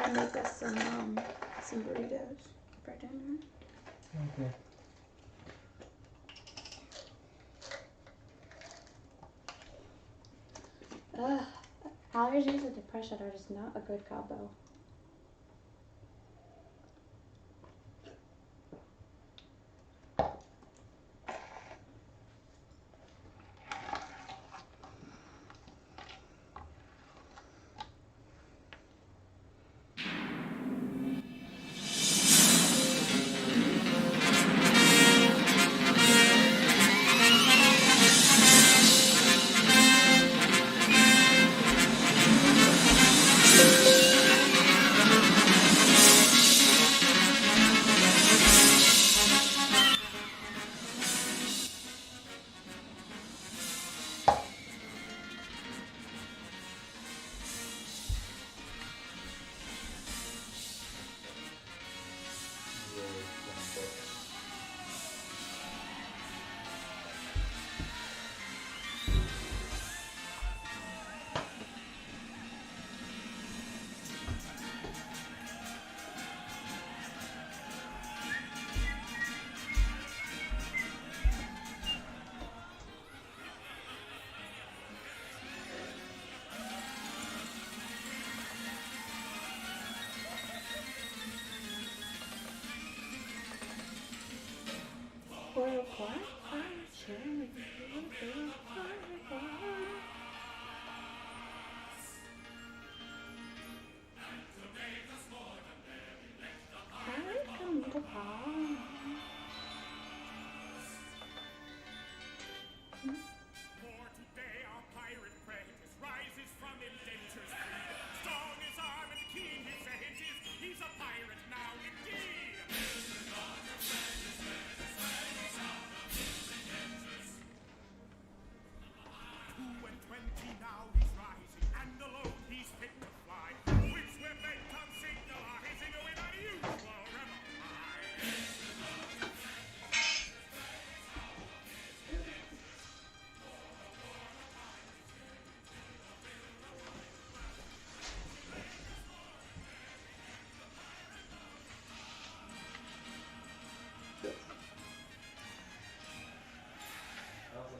to make us some burritos for dinner. Okay. Allergies and depression are just not a good combo.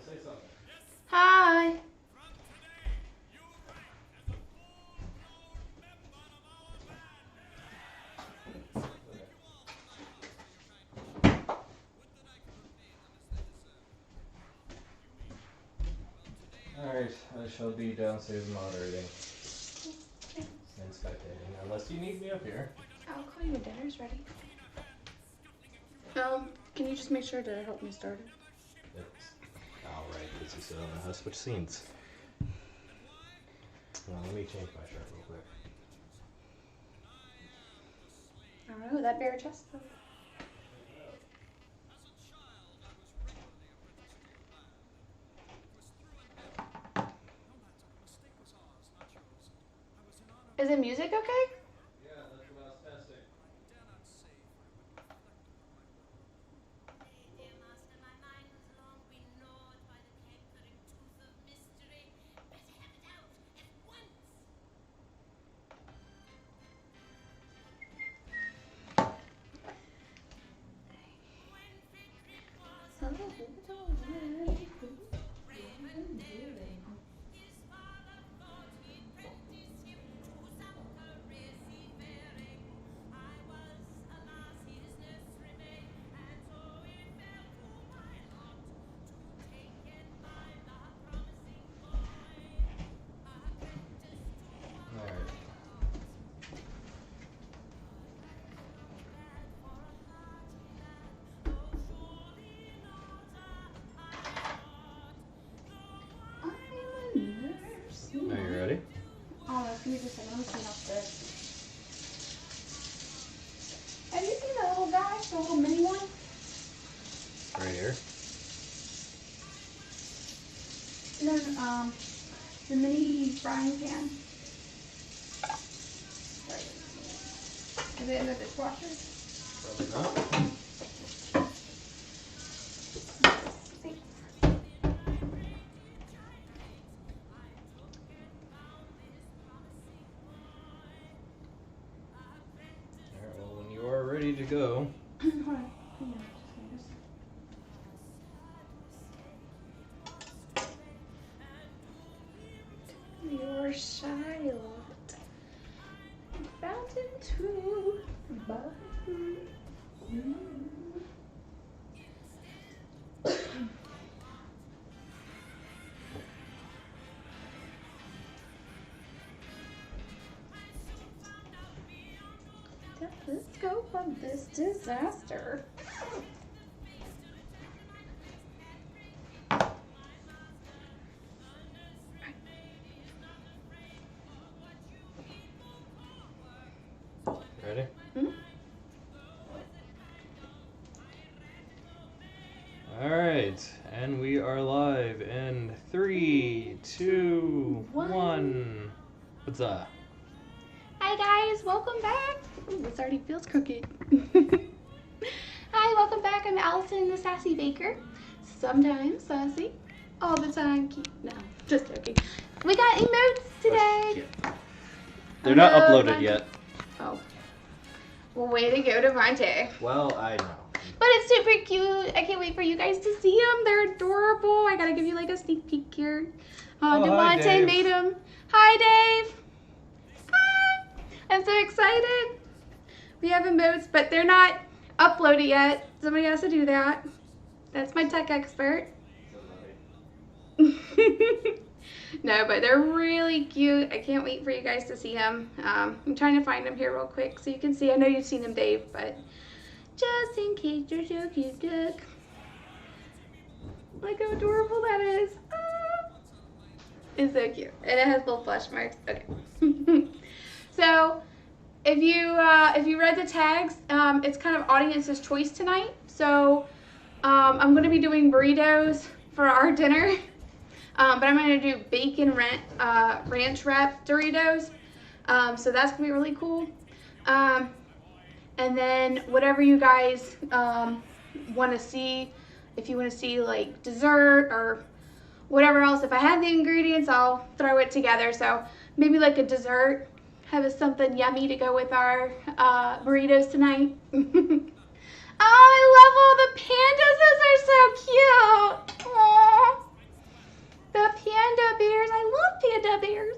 Say something. Hi. Alright, I shall be downstairs moderating and spectating, unless you need me up here. I'll call you when dinner's ready. Can you just make sure to help me start it? Alright, let's just sit on the house. Switch scenes. Let me change my shirt real quick. I don't know, that bare chest though. Is the music okay? Yeah, that's what I was testing. Are you ready? Oh, give me just a second. Let me clean upstairs. Have you seen the little guy, the little mini one? Right here. No, the mini frying pan. Is it in the dishwasher? Probably not. to go. Hold on. No, just your Charlotte. Fountain too. Let's go from this disaster. Ready? Mm-hmm. All right, and we are live in 3, 2, 1. What's up? Hi guys, welcome back. Ooh, this already feels crooked. Hi, welcome back. I'm Allison, the Sassy Baker. Sometimes sassy, all the time cute. No, just joking. We got emotes today. They're not Hello, uploaded Monte. yet. Oh. Well, way to go to Monte. Well, I know. But it's super cute. I can't wait for you guys to see them. They're adorable. I gotta give you like a sneak peek here. Oh, hi, Devontae Dave. made them. Hi, Dave. Hi. I'm so excited. We have emotes, but they're not uploaded yet. Somebody has to do that. That's my tech expert. No, but they're really cute. I can't wait for you guys to see them. I'm trying to find them here real quick so you can see. I know you've seen them, Dave, but just in case you're so cute, look. Look how adorable that is. Ah. It's so cute. And it has little flash marks. Okay. So, if you read the tags, it's kind of audience's choice tonight. So, I'm going to be doing burritos for our dinner. But I'm going to do bacon ranch wrap Doritos. So that's going to be really cool. And then whatever you guys want to see, if you want to see like dessert or whatever else, if I have the ingredients, I'll throw it together. So maybe like a dessert, have something yummy to go with our burritos tonight. Oh, I love all the pandas. Those are so cute. Aww. The panda bears. I love panda bears.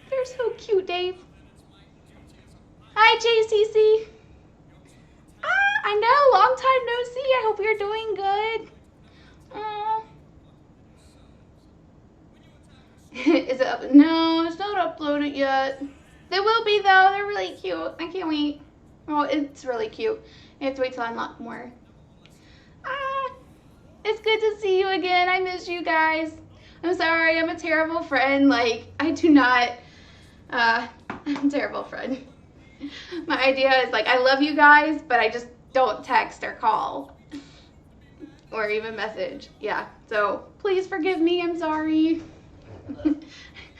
They're so cute, Dave. Hi, JCC. I know. Long time no see. I hope you're doing good. Is it up? No, it's not uploaded yet. They will be, though. They're really cute. I can't wait. Oh, it's really cute. I have to wait till I unlock more. It's good to see you again. I miss you guys. I'm sorry, I'm a terrible friend. Like, I do not, I'm a terrible friend. My idea is like, I love you guys, but I just don't text or call. Or even message. Yeah, so please forgive me, I'm sorry.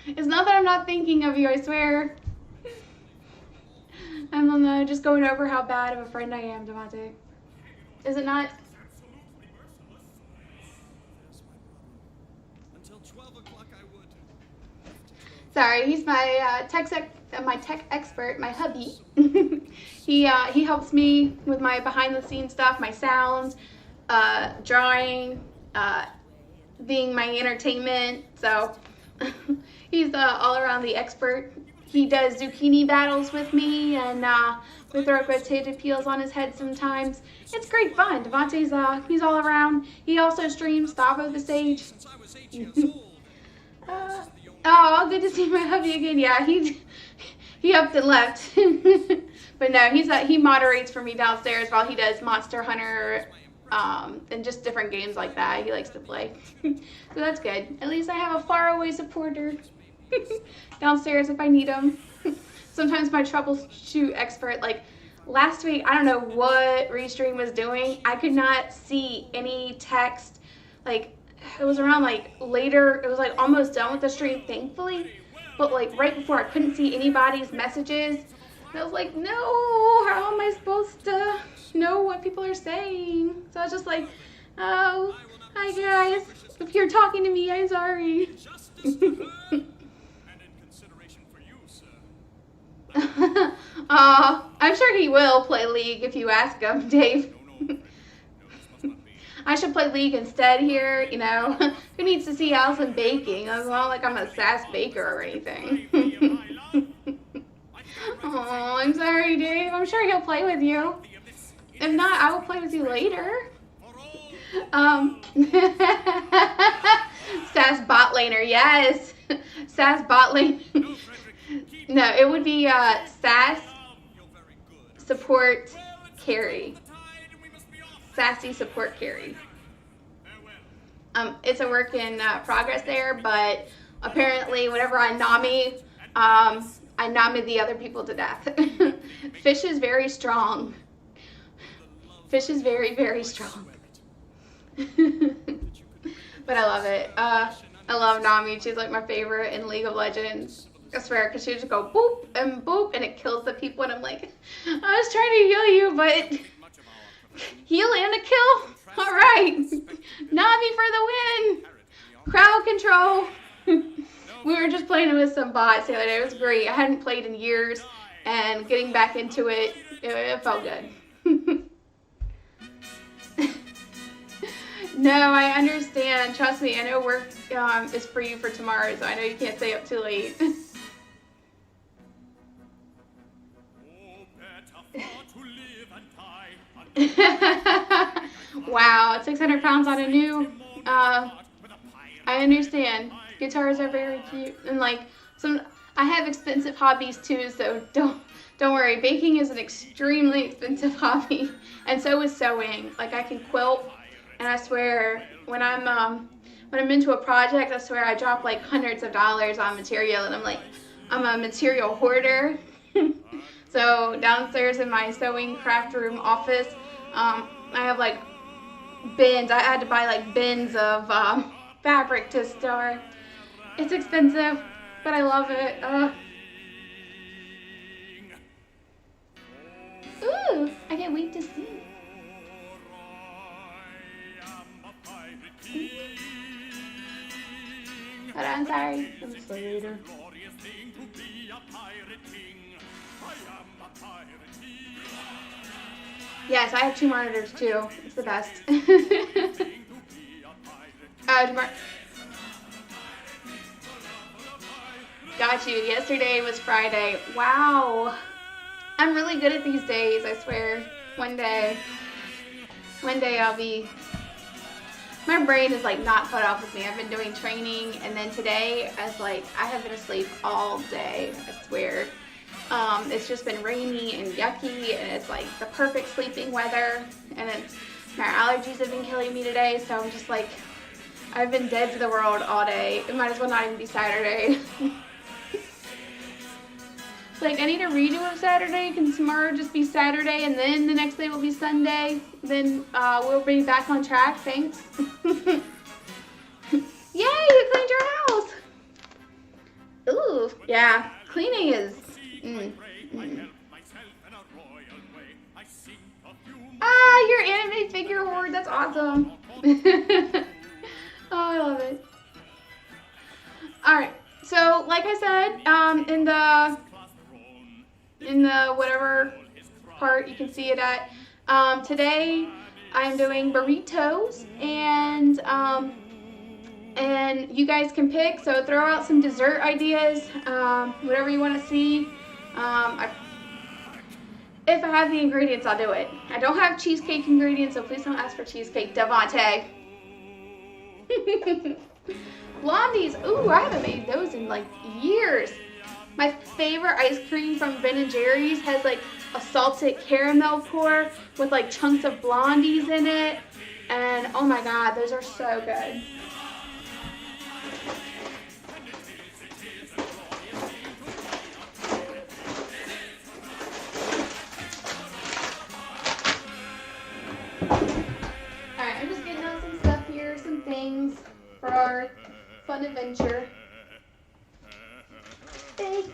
It's not that I'm not thinking of you, I swear. I'm just going over how bad of a friend I am, Devontae. Is it not? Sorry, he's my tech expert, my hubby. He helps me with my behind-the-scenes stuff, my sound, drawing, being my entertainment. So he's all around the expert. He does zucchini battles with me, and we throw potato peels on his head sometimes. It's great fun. Devontae's he's all around. He also streams Stavo the Sage. Oh, good to see my hubby again. Yeah, he upped and left. But no, he moderates for me downstairs while he does Monster Hunter and just different games like that. He likes to play. So that's good. At least I have a faraway supporter downstairs if I need him. Sometimes my troubleshoot expert, like last week, I don't know what Restream was doing. I could not see any text. Like, it was around like later, it was like almost done with the stream, thankfully. But like right before, I couldn't see anybody's messages. And I was like, no, how am I supposed to know what people are saying? So I was just like, oh, hi guys. If you're talking to me, I'm sorry. I'm sure he will play League if you ask him, Dave. I should play League instead here, you know. Who needs to see Allison baking? It's not like I'm a sass baker or anything. Oh, I'm sorry, Dave. I'm sure he'll play with you. If not, I will play with you later. Sass bot laner, yes. Sass bot lane. No, it would be Sass support carry. Sassy support carry. It's a work in progress there, but apparently whenever I Nami, I Nami the other people to death. Fish is very strong. Fish is very, very strong. But I love it. I love Nami. She's like my favorite in League of Legends. I swear, because she just go boop, and it kills the people, and I'm like, I was trying to heal you, but heal and a kill? Alright. Nami for the win. Crowd control. We were just playing with some bots the other day. It was great. I hadn't played in years, and getting back into it, it felt good. No, I understand. Trust me, I know work is for you for tomorrow, so I know you can't stay up too late. Wow, 600 pounds on a new. I understand. Guitars are very cute, and like I have expensive hobbies too, so don't worry. Baking is an extremely expensive hobby, and so is sewing. Like I can quilt, and I swear when I'm into a project, I swear I drop like hundreds of dollars on material, and I'm a material hoarder. So downstairs in my sewing craft room office, I have like bins. I had to buy like bins of fabric to store. It's expensive, but I love it. Ooh, I can't wait to see. Hold on, sorry. I'm just later. Yes, I have 2 monitors too. It's the best. Got you. Yesterday was Friday. Wow. I'm really good at these days, I swear. One day I'll be... My brain is like not caught up with me. I've been doing training, and then today I have been asleep all day, I swear. It's just been rainy and yucky, and it's like the perfect sleeping weather, and my allergies have been killing me today, so I'm just like, I've been dead to the world all day. It might as well not even be Saturday. Like, I need a redo of Saturday. Can tomorrow just be Saturday, and then the next day will be Sunday? Then we'll be back on track, thanks. Yay, you cleaned your house! Ooh, yeah, cleaning is... Ah, your anime figure hoard, that's awesome. Oh, I love it. Alright, so like I said, in the whatever part you can see it at, today I'm doing burritos, and you guys can pick, so throw out some dessert ideas, whatever you want to see. If I have the ingredients, I'll do it. I don't have cheesecake ingredients, so please don't ask for cheesecake, Devontae. Blondies, ooh, I haven't made those in like years. My favorite ice cream from Ben & Jerry's has like a salted caramel core with like chunks of blondies in it, and oh my god, those are so good. Alright, I'm just getting out some stuff here, some things for our fun adventure. Bacon.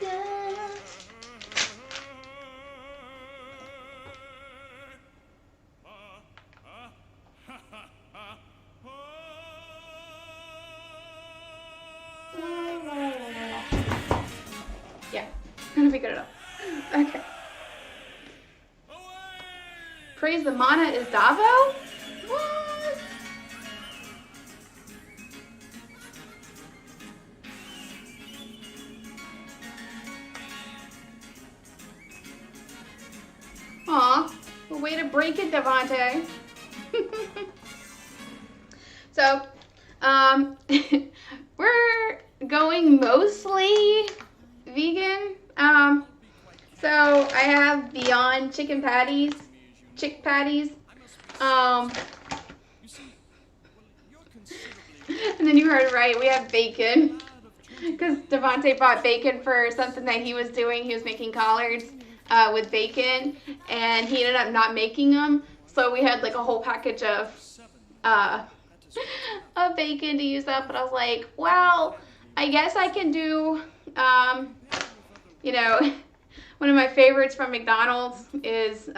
Yeah, I'm gonna pick it up. Okay. Praise the mana is Davo? What? Aw, way to break it, Devontae. So, we're going mostly vegan. So I have Beyond chicken patties, chick patties. And then you heard right, we have bacon. Because Devontae bought bacon for something that he was doing. He was making collards with bacon, and he ended up not making them. So we had like a whole package of bacon to use up. But I was like, well, I guess I can do, you know, one of my favorites from McDonald's is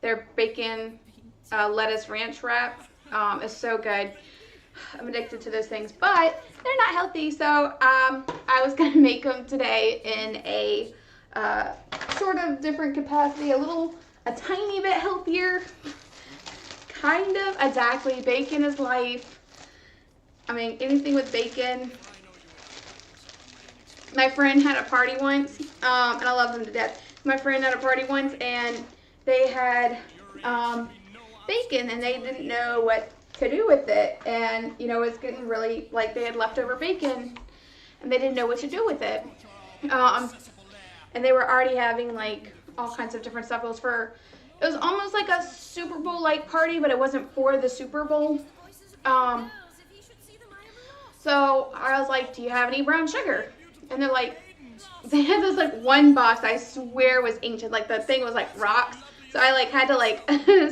their bacon lettuce ranch wrap. It's so good. I'm addicted to those things, but they're not healthy, so I was gonna make them today in a sort of different capacity, a tiny bit healthier, kind of. Exactly, bacon is life. I mean, anything with bacon. My friend had a party once, and I love them to death. My friend had a party once, and they had bacon, and they didn't know what to do with it, and you know, it's getting really, like, they had leftover bacon and they didn't know what to do with it, and they were already having like all kinds of different stuff. It was almost like a Super Bowl like party, but it wasn't for the Super Bowl. So I was like, do you have any brown sugar? And they're like, they had this like one box I swear was ancient, like the thing was like rocks, so I like had to like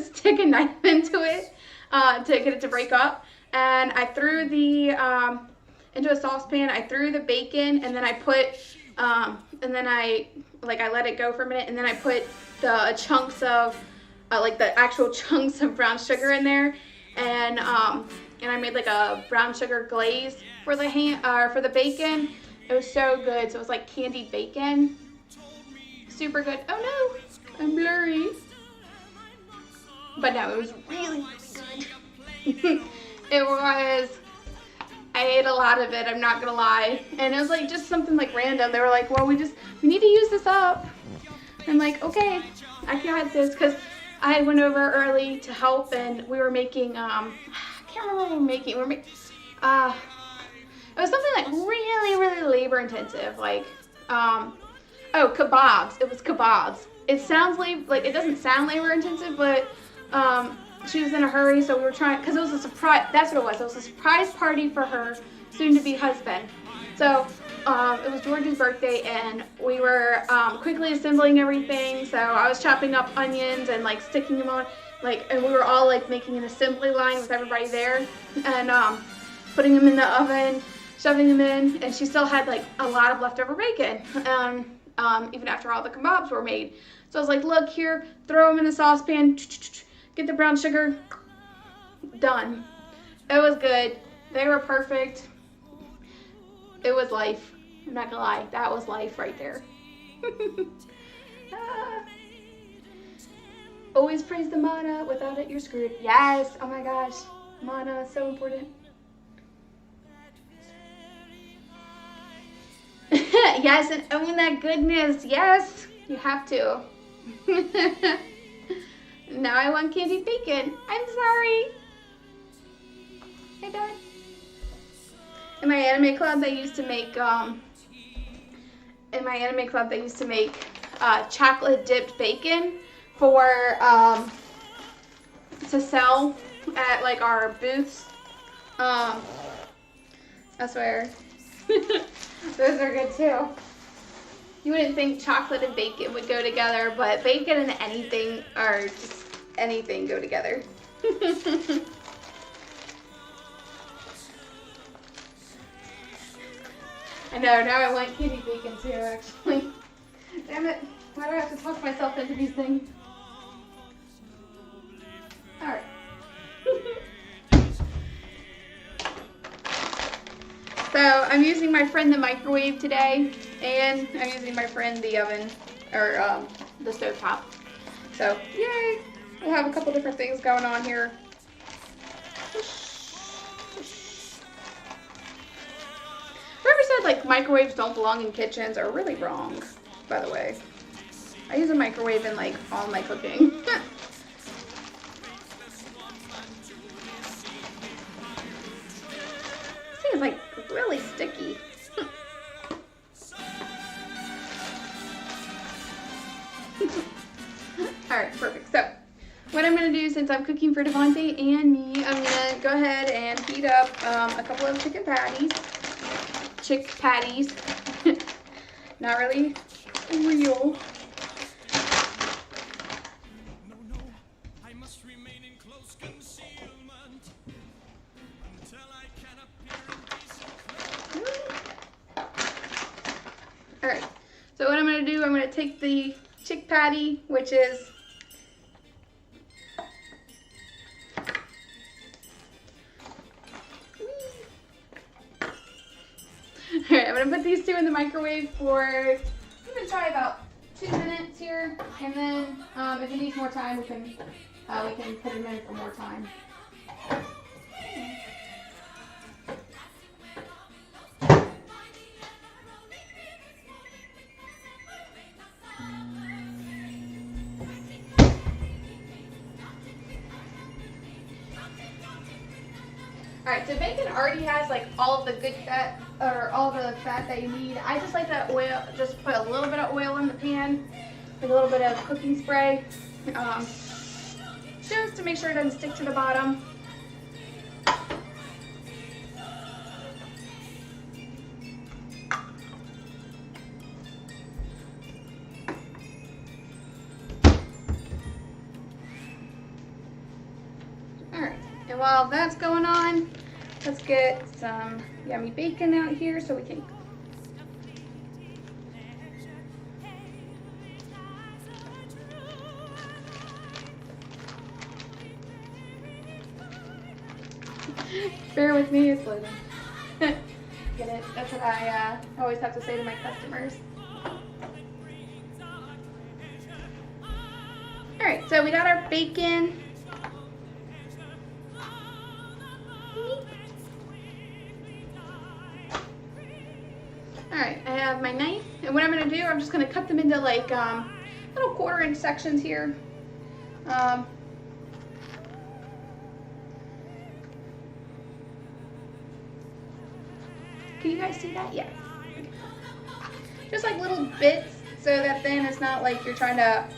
stick a knife into it to get it to break up, and I threw the into a saucepan. I threw the bacon, and then I put and then I let it go for a minute, and then I put the chunks of like the actual chunks of brown sugar in there, and I made like a brown sugar glaze for the for the bacon. It was so good. So it was like candied bacon, super good. Oh no, I'm blurry. But no, it was really good. It was, I ate a lot of it, I'm not gonna lie. And it was like just something like random. They were like, well, we need to use this up. I'm like, okay, I got this, because I went over early to help, and we were making, I can't remember what we were making. It was something like really, really labor intensive, like, oh, kebabs. It was kebabs. It sounds like it doesn't sound labor intensive, but she was in a hurry, so we were trying, because it was a surprise. That's what it was. It was a surprise party for her soon-to-be husband. So it was George's birthday, and we were quickly assembling everything. So I was chopping up onions and like sticking them on, like, and we were all like making an assembly line with everybody there, and putting them in the oven, shoving them in, and she still had like a lot of leftover bacon, even after all the kebabs were made. So I was like, look here, throw them in the saucepan, get the brown sugar, done. It was good. They were perfect. It was life. I'm not gonna lie, that was life right there. Always praise the mana. Without it, you're screwed. Yes. Oh my gosh, mana is so important. Yes, and own that goodness. Yes, you have to. Now I want candied bacon. I'm sorry. Hey, Dad. In my anime club, they used to make chocolate dipped bacon for to sell at like our booths. I swear. Those are good too. You wouldn't think chocolate and bacon would go together, but bacon and anything, or just anything, go together. I know, now I want candy bacon too, actually. Damn it, why do I have to talk myself into these things? Alright. So I'm using my friend the microwave today, and I'm using my friend the oven, or the stovetop. So, yay! We'll have a couple different things going on here. Whoever said like microwaves don't belong in kitchens are really wrong, by the way. I use a microwave in like all my cooking. This thing is like really sticky. Alright, perfect. So, what I'm going to do since I'm cooking for Devontae and me, I'm going to go ahead and heat up a couple of chicken patties. Chick patties. Not really real. Alright, so what I'm going to do, I'm going to take the chick patty, which is alright, I'm going to put these two in the microwave for, I'm going to try about 2 minutes here, and then if it needs more time, we can put them in for more time. Alright, so bacon already has like all of the good fat, or all the fat that you need. I just like that oil, just put a little bit of oil in the pan, with a little bit of cooking spray, just to make sure it doesn't stick to the bottom. Alright, and while that's going on, let's get some yummy bacon out here so we can bear with me, it's loading. Get it? That's what I always have to say to my customers. Alright, so we got our bacon. Alright, I have my knife, and what I'm going to do, I'm just going to cut them into like little 1/4-inch sections here. Can you guys see that? Yeah. Just like little bits, so that then it's not like you're trying to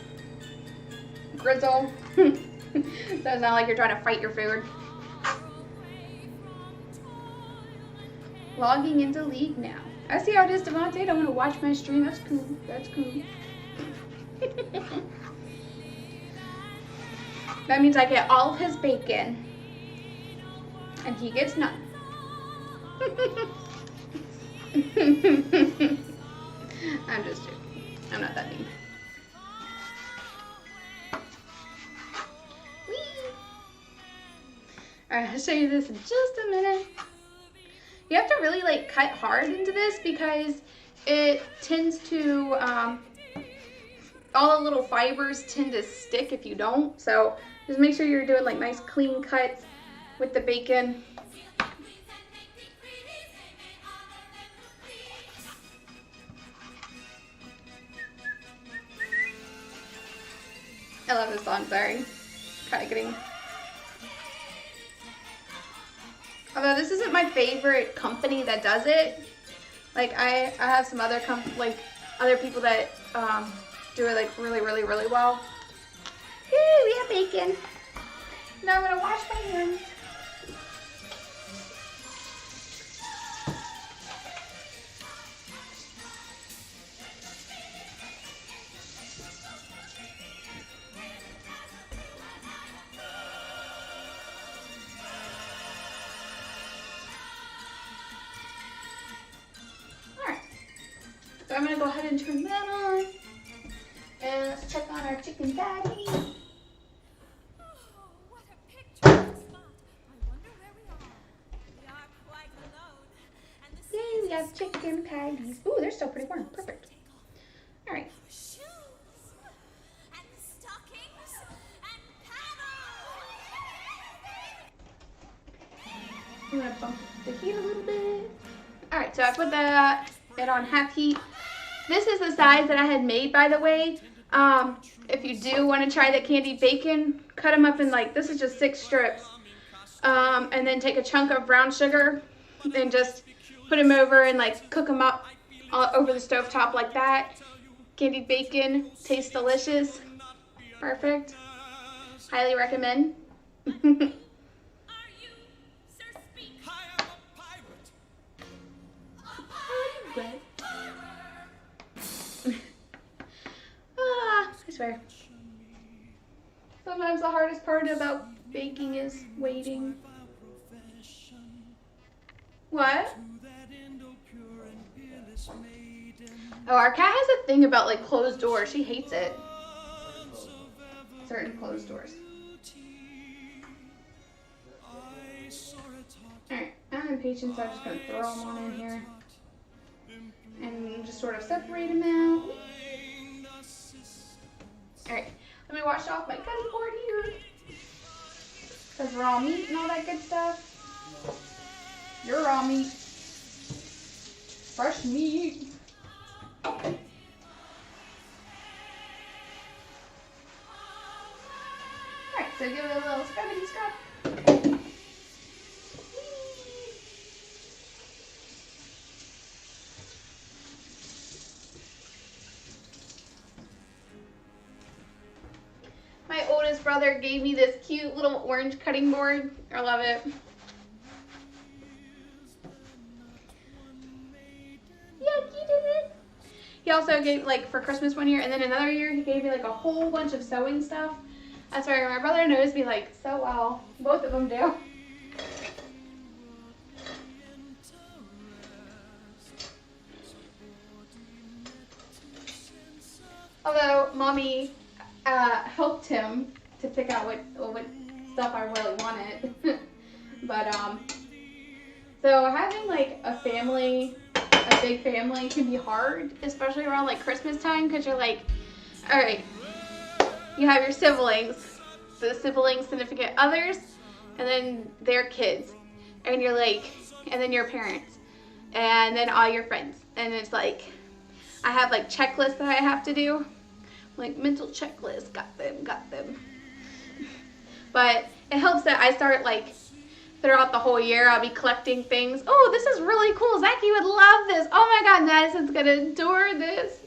grizzle. So it's not like you're trying to fight your food. Logging into League now. I see how it is, Devontae. Don't want to watch my stream. That's cool. That's cool. That means I get all of his bacon, and he gets none. I'm just joking. I'm not that mean. Alright, I'll show you this in just a minute. You have to really like cut hard into this because it tends to, all the little fibers tend to stick if you don't. So just make sure you're doing like nice clean cuts with the bacon. I love this song, sorry. Kind of getting... Although this isn't my favorite company that does it. Like I have some other other people that do it like really well. Yay, we have bacon. Now I'm gonna wash my hands. So I'm going to go ahead and turn that on. And let's check on our chicken patty. Oh, what a picturesque spot. I wonder where we are. We are quite alone. And the Yay, we have chicken patties. Ooh, they're still pretty warm. Perfect. All right. shoes and stockings and I'm gonna bump the heat a little bit. All right, so I put it on half heat. This is the size that I had made, by the way. If you do want to try the candied bacon, cut them up in like, this is just 6 strips. And then take a chunk of brown sugar and just put them over and like cook them up over the stovetop like that. Candied bacon, tastes delicious. Perfect. Highly recommend. Are you Sir Speak? I am a pirate. I swear. Sometimes the hardest part about baking is waiting. What? Oh, our cat has a thing about like closed doors. She hates it. Certain closed doors. Alright, I'm impatient, so I'm just going to throw them on in here. And just sort of separate them out. Alright, let me wash off my cutting board here. Because raw meat and all that good stuff. Your raw meat. Fresh meat. Alright, so give it a little scrubbity scrub. My oldest brother gave me this cute little orange cutting board. I love it. He also gave, like, for Christmas one year, and then another year he gave me, like, a whole bunch of sewing stuff. I swear, my brother knows me, like, so well. Both of them do. Although, Mommy helped him to pick out what stuff I really wanted. But, so having, like, a big family can be hard, especially around like Christmas time, because you're like, all right, you have your siblings, the siblings, significant others, and then their kids, and you're like, and then your parents, and then all your friends, and it's like, I have like checklists that I have to do, like mental checklist, got them, but it helps that I start like, throughout the whole year, I'll be collecting things. Oh, this is really cool. Zachy would love this. Oh my God, Madison's gonna adore this.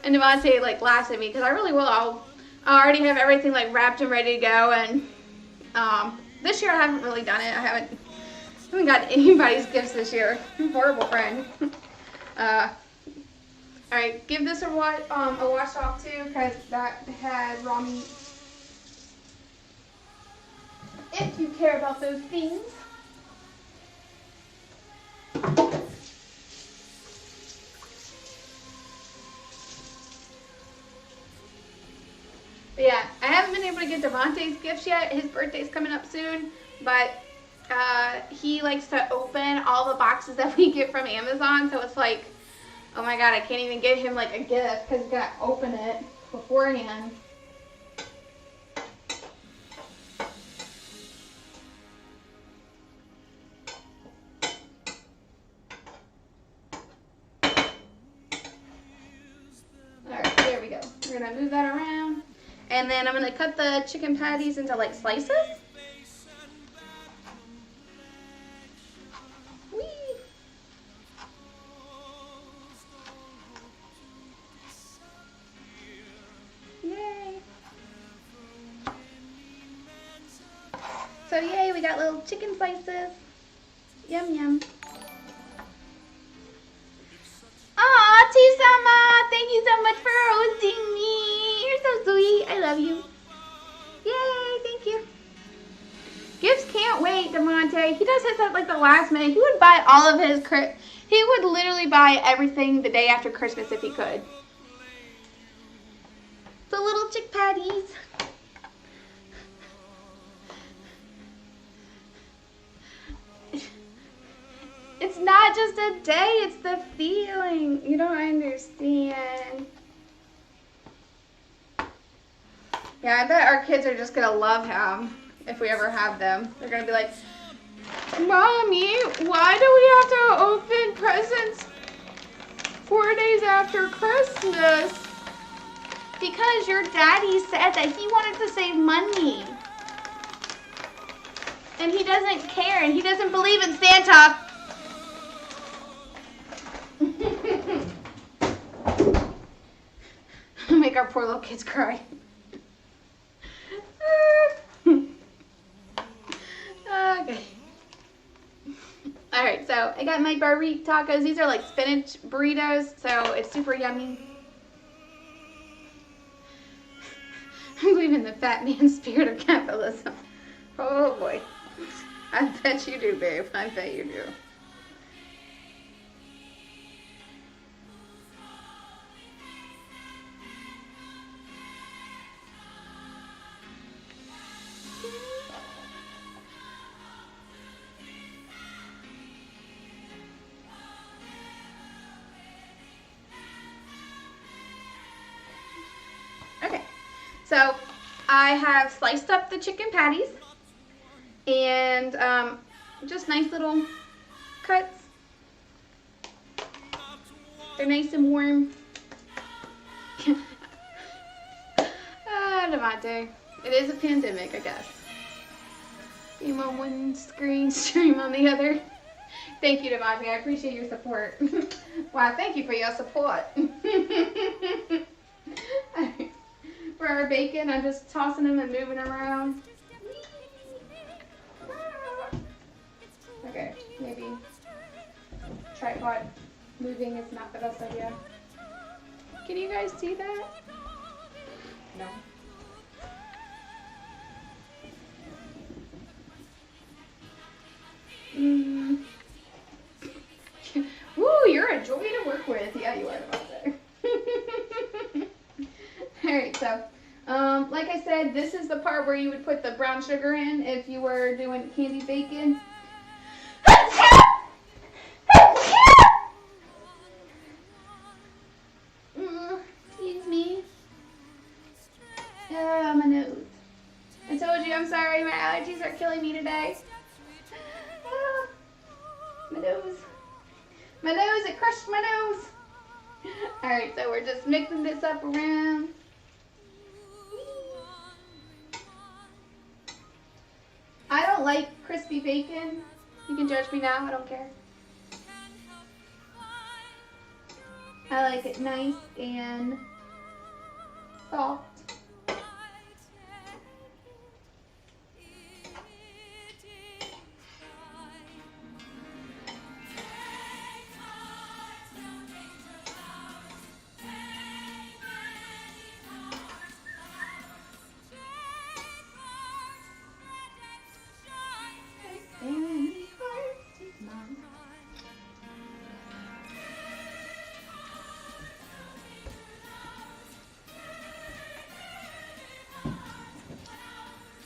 And Devontae like laughs at me because I really will. I already have everything like wrapped and ready to go. And this year I haven't really done it. I haven't got anybody's gifts this year. I'm a horrible friend. All right, give this a wash off too because that had raw meat. If you care about those things. But yeah, I haven't been able to get Devontae's gifts yet. His birthday's coming up soon, but he likes to open all the boxes that we get from Amazon, so it's like, oh my God, I can't even get him like a gift because he's got to open it beforehand. We're gonna move that around, and then I'm gonna cut the chicken patties into like slices. Whee! Yay! So yay, we got little chicken slices. Yum yum. Aw, T-Sama, thank you so much for hosting me. You're so sweet. I love you. Yay, thank you. Gifts can't wait, Demonte. He does his at like the last minute. He would buy all of his, he would literally buy everything the day after Christmas if he could. The little chick patties. It's not just a day, it's the feeling. You don't understand. Yeah, I bet our kids are just going to love him if we ever have them. They're going to be like, Mommy, why do we have to open presents 4 days after Christmas? Because your daddy said that he wanted to save money. And he doesn't care, and he doesn't believe in Santa. Make our poor little kids cry. Okay. Alright, so I got my burrito tacos. These are like spinach burritos, so it's super yummy. I believe in the fat man spirit of capitalism. Oh boy. I bet you do, babe. I bet you do. Okay, so I have sliced up the chicken patties and just nice little cuts. They're nice and warm. Devontae, it is a pandemic, I guess. Game on one screen, stream on the other. Thank you, Devontae. I appreciate your support. Wow, thank you for your support. For our bacon, I'm just tossing them and moving around. Okay, maybe tripod moving is not the best idea. Can you guys see that? No. Woo, you're a joy to work with. Yeah, you are about there. Alright, so, like I said, this is the part where you would put the brown sugar in if you were doing candied bacon. Excuse me. Oh, my nose. I told you, I'm sorry, my allergies are killing me today. My nose. My nose, it crushed my nose. Alright, so we're just mixing this up around. I don't like crispy bacon. You can judge me now, I don't care. I like it nice and soft.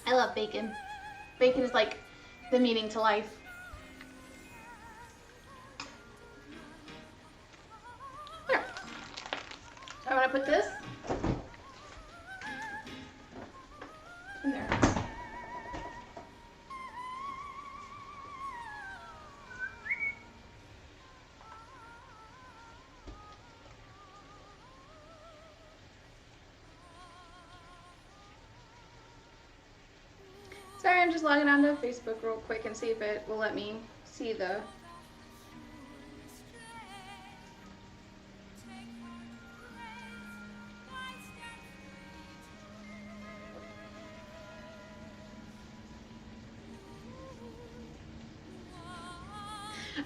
I love bacon. Bacon is like the meaning to life. Here. So I'm gonna put this in there. Sorry, I'm just logging onto Facebook real quick and see if it will let me see the...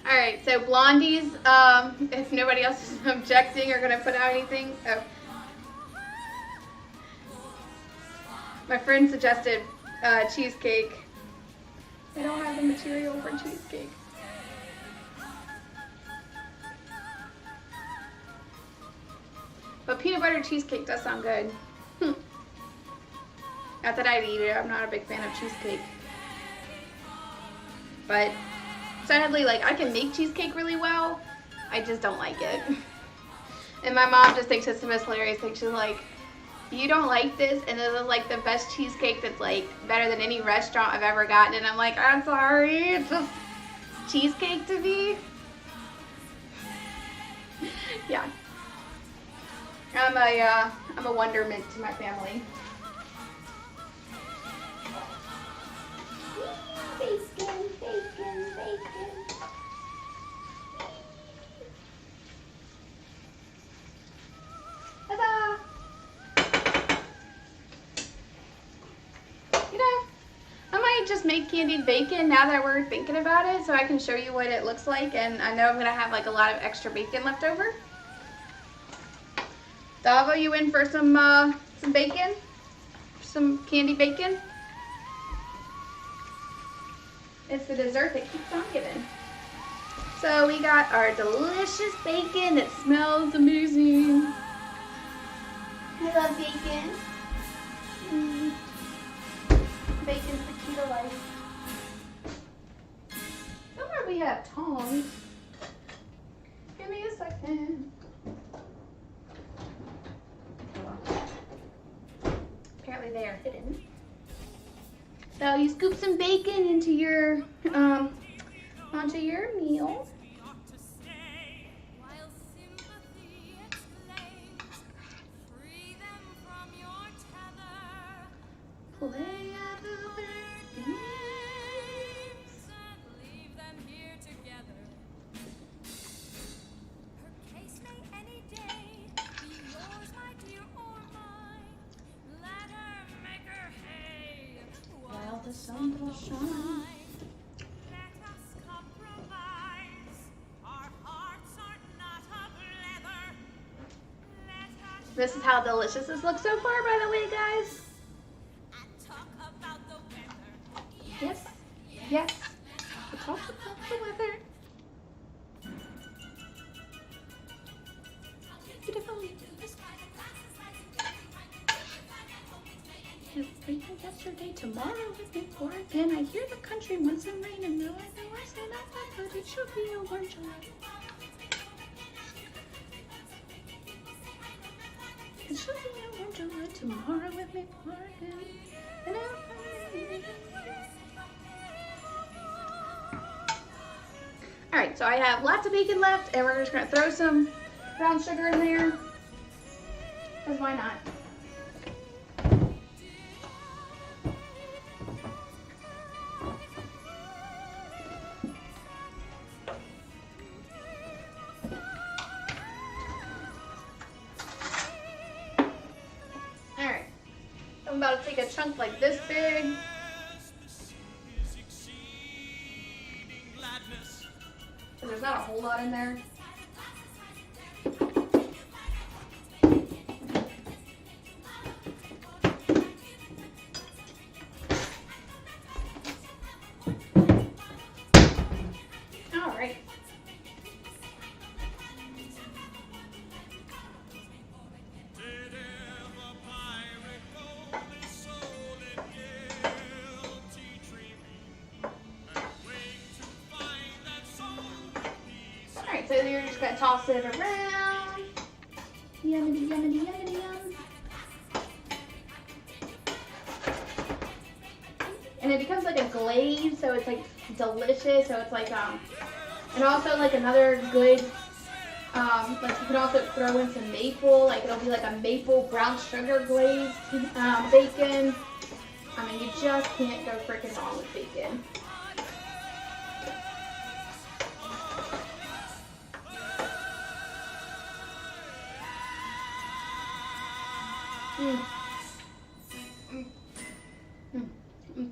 Alright, so blondies, if nobody else is objecting or going to put out anything. Oh. My friend suggested cheesecake. I don't have the material for cheesecake. But peanut butter cheesecake does sound good. Not that I'd eat it. I'm not a big fan of cheesecake. But sadly, like, I can make cheesecake really well. I just don't like it. And my mom just thinks it's the most hilarious thing. She's like, you don't like this, and this is like the best cheesecake that's like better than any restaurant I've ever gotten, and I'm like, I'm sorry, it's just cheesecake to me. Yeah. I'm a wonderment to my family. Bacon, bacon, bacon. Ta-da! You know, I might just make candied bacon now that we're thinking about it, so I can show you what it looks like, and I know I'm gonna have like a lot of extra bacon left over. Davo, you in for some bacon? Some candy bacon? It's the dessert that keeps on giving. So we got our delicious bacon that smells amazing. I love bacon. Bacon's the key to life. Somewhere we have tongs. Give me a second. Apparently they are hidden. So you scoop some bacon into your onto your meal. Play other games. Leave them here together. Her case may any day be yours, my dear, or mine. Let her make her hay While the sun will shine. Let us compromise. Our hearts are not of leather. Let us This is how delicious this looks so far, by the way, guys. and talk about the weather. Yes, yes. We'll talk about the weather. Beautiful. Yesterday, tomorrow is before again. I hear the country wants some rain, and though I know I say not that, but it should be a warm July. It should be a warm July tomorrow with me before again. And alright, so I have lots of bacon left, and we're just gonna throw some brown sugar in there. Because why not? Alright. I'm about to take a chunk like this big. There's not a whole lot in there. All right. Alright, so you're just gonna toss it around. Yummy, yummy, yummy, yum. And it becomes like a glaze, so it's like delicious. So it's like and also like another good like you can also throw in some maple, like it'll be like a maple brown sugar glazed bacon. I mean, you just can't go freaking wrong with bacon.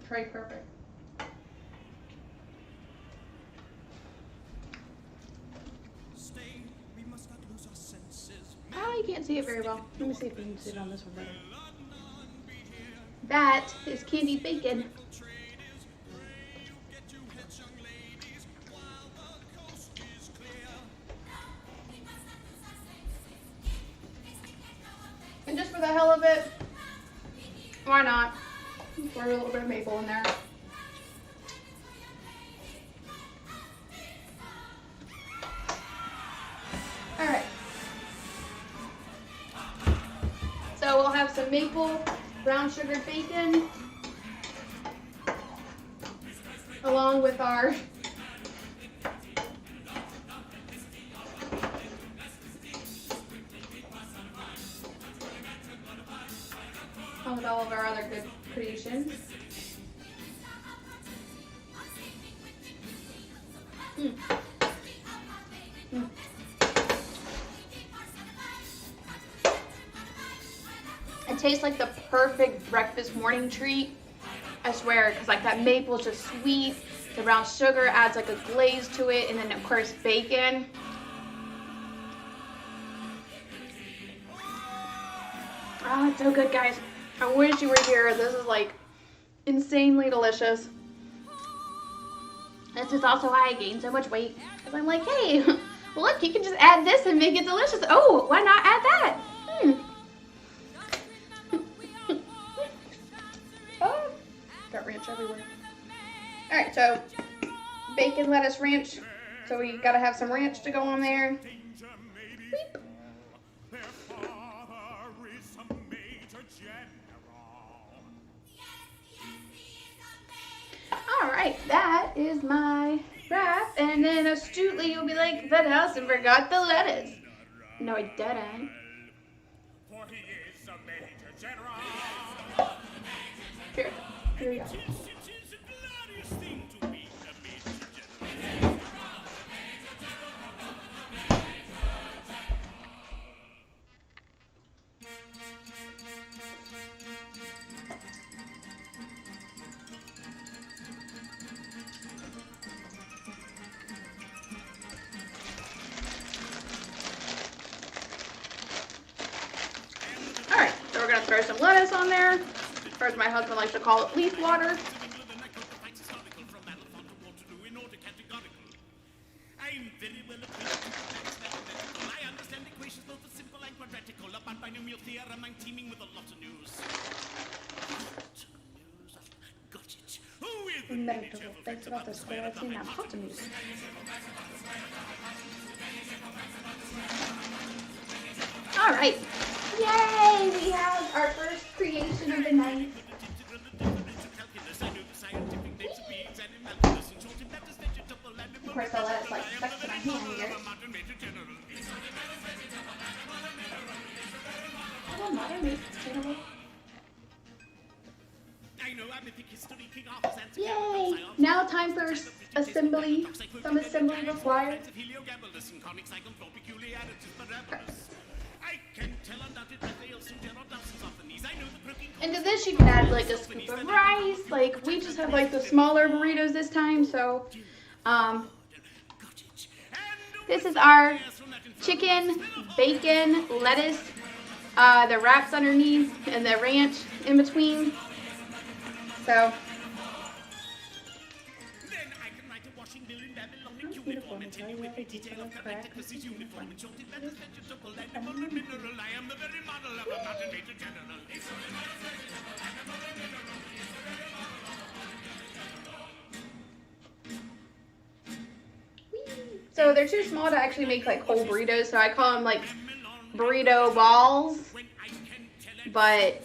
Very perfect. Oh, you can't see it very well. Let me see if you can see it on this one better. That is candied bacon. And just for the hell of it, why not? Throw a little bit of maple in there. Alright. So we'll have some the maple brown sugared bacon, along with our with all of our other good creations. It tastes like the perfect breakfast morning treat. I swear, because like that maple is just sweet. The brown sugar adds like a glaze to it, and then of course bacon. Oh, it's so good, guys. I wish you were here. This is like insanely delicious. This is also why I gained so much weight. Because I'm like, hey, look, you can just add this and make it delicious. Oh, why not add that? Oh, got ranch everywhere. All right, so bacon, lettuce, ranch. So we gotta have some ranch to go on there. Beep. All right, that is my wrap. And then astutely you'll be like, that Allison forgot the lettuce. No, I didn't. Here we go. Alright, so we're going to throw some lettuce on there, or as my husband likes to call it, leaf water. Thanks about the square thing, now hot news. All right, yay! We have our first creation of the night. Of course, I'll let it like stuck to my hand here. Oh, modern is sustainable. Yay! Now time for assembly. Some assembly required. Into this you can add like a scoop of rice. Like we just have like the smaller burritos this time, so this is our chicken, bacon, lettuce, the wraps underneath, and the ranch in between. So so they're too small to actually make like whole burritos, so I call them like burrito balls, but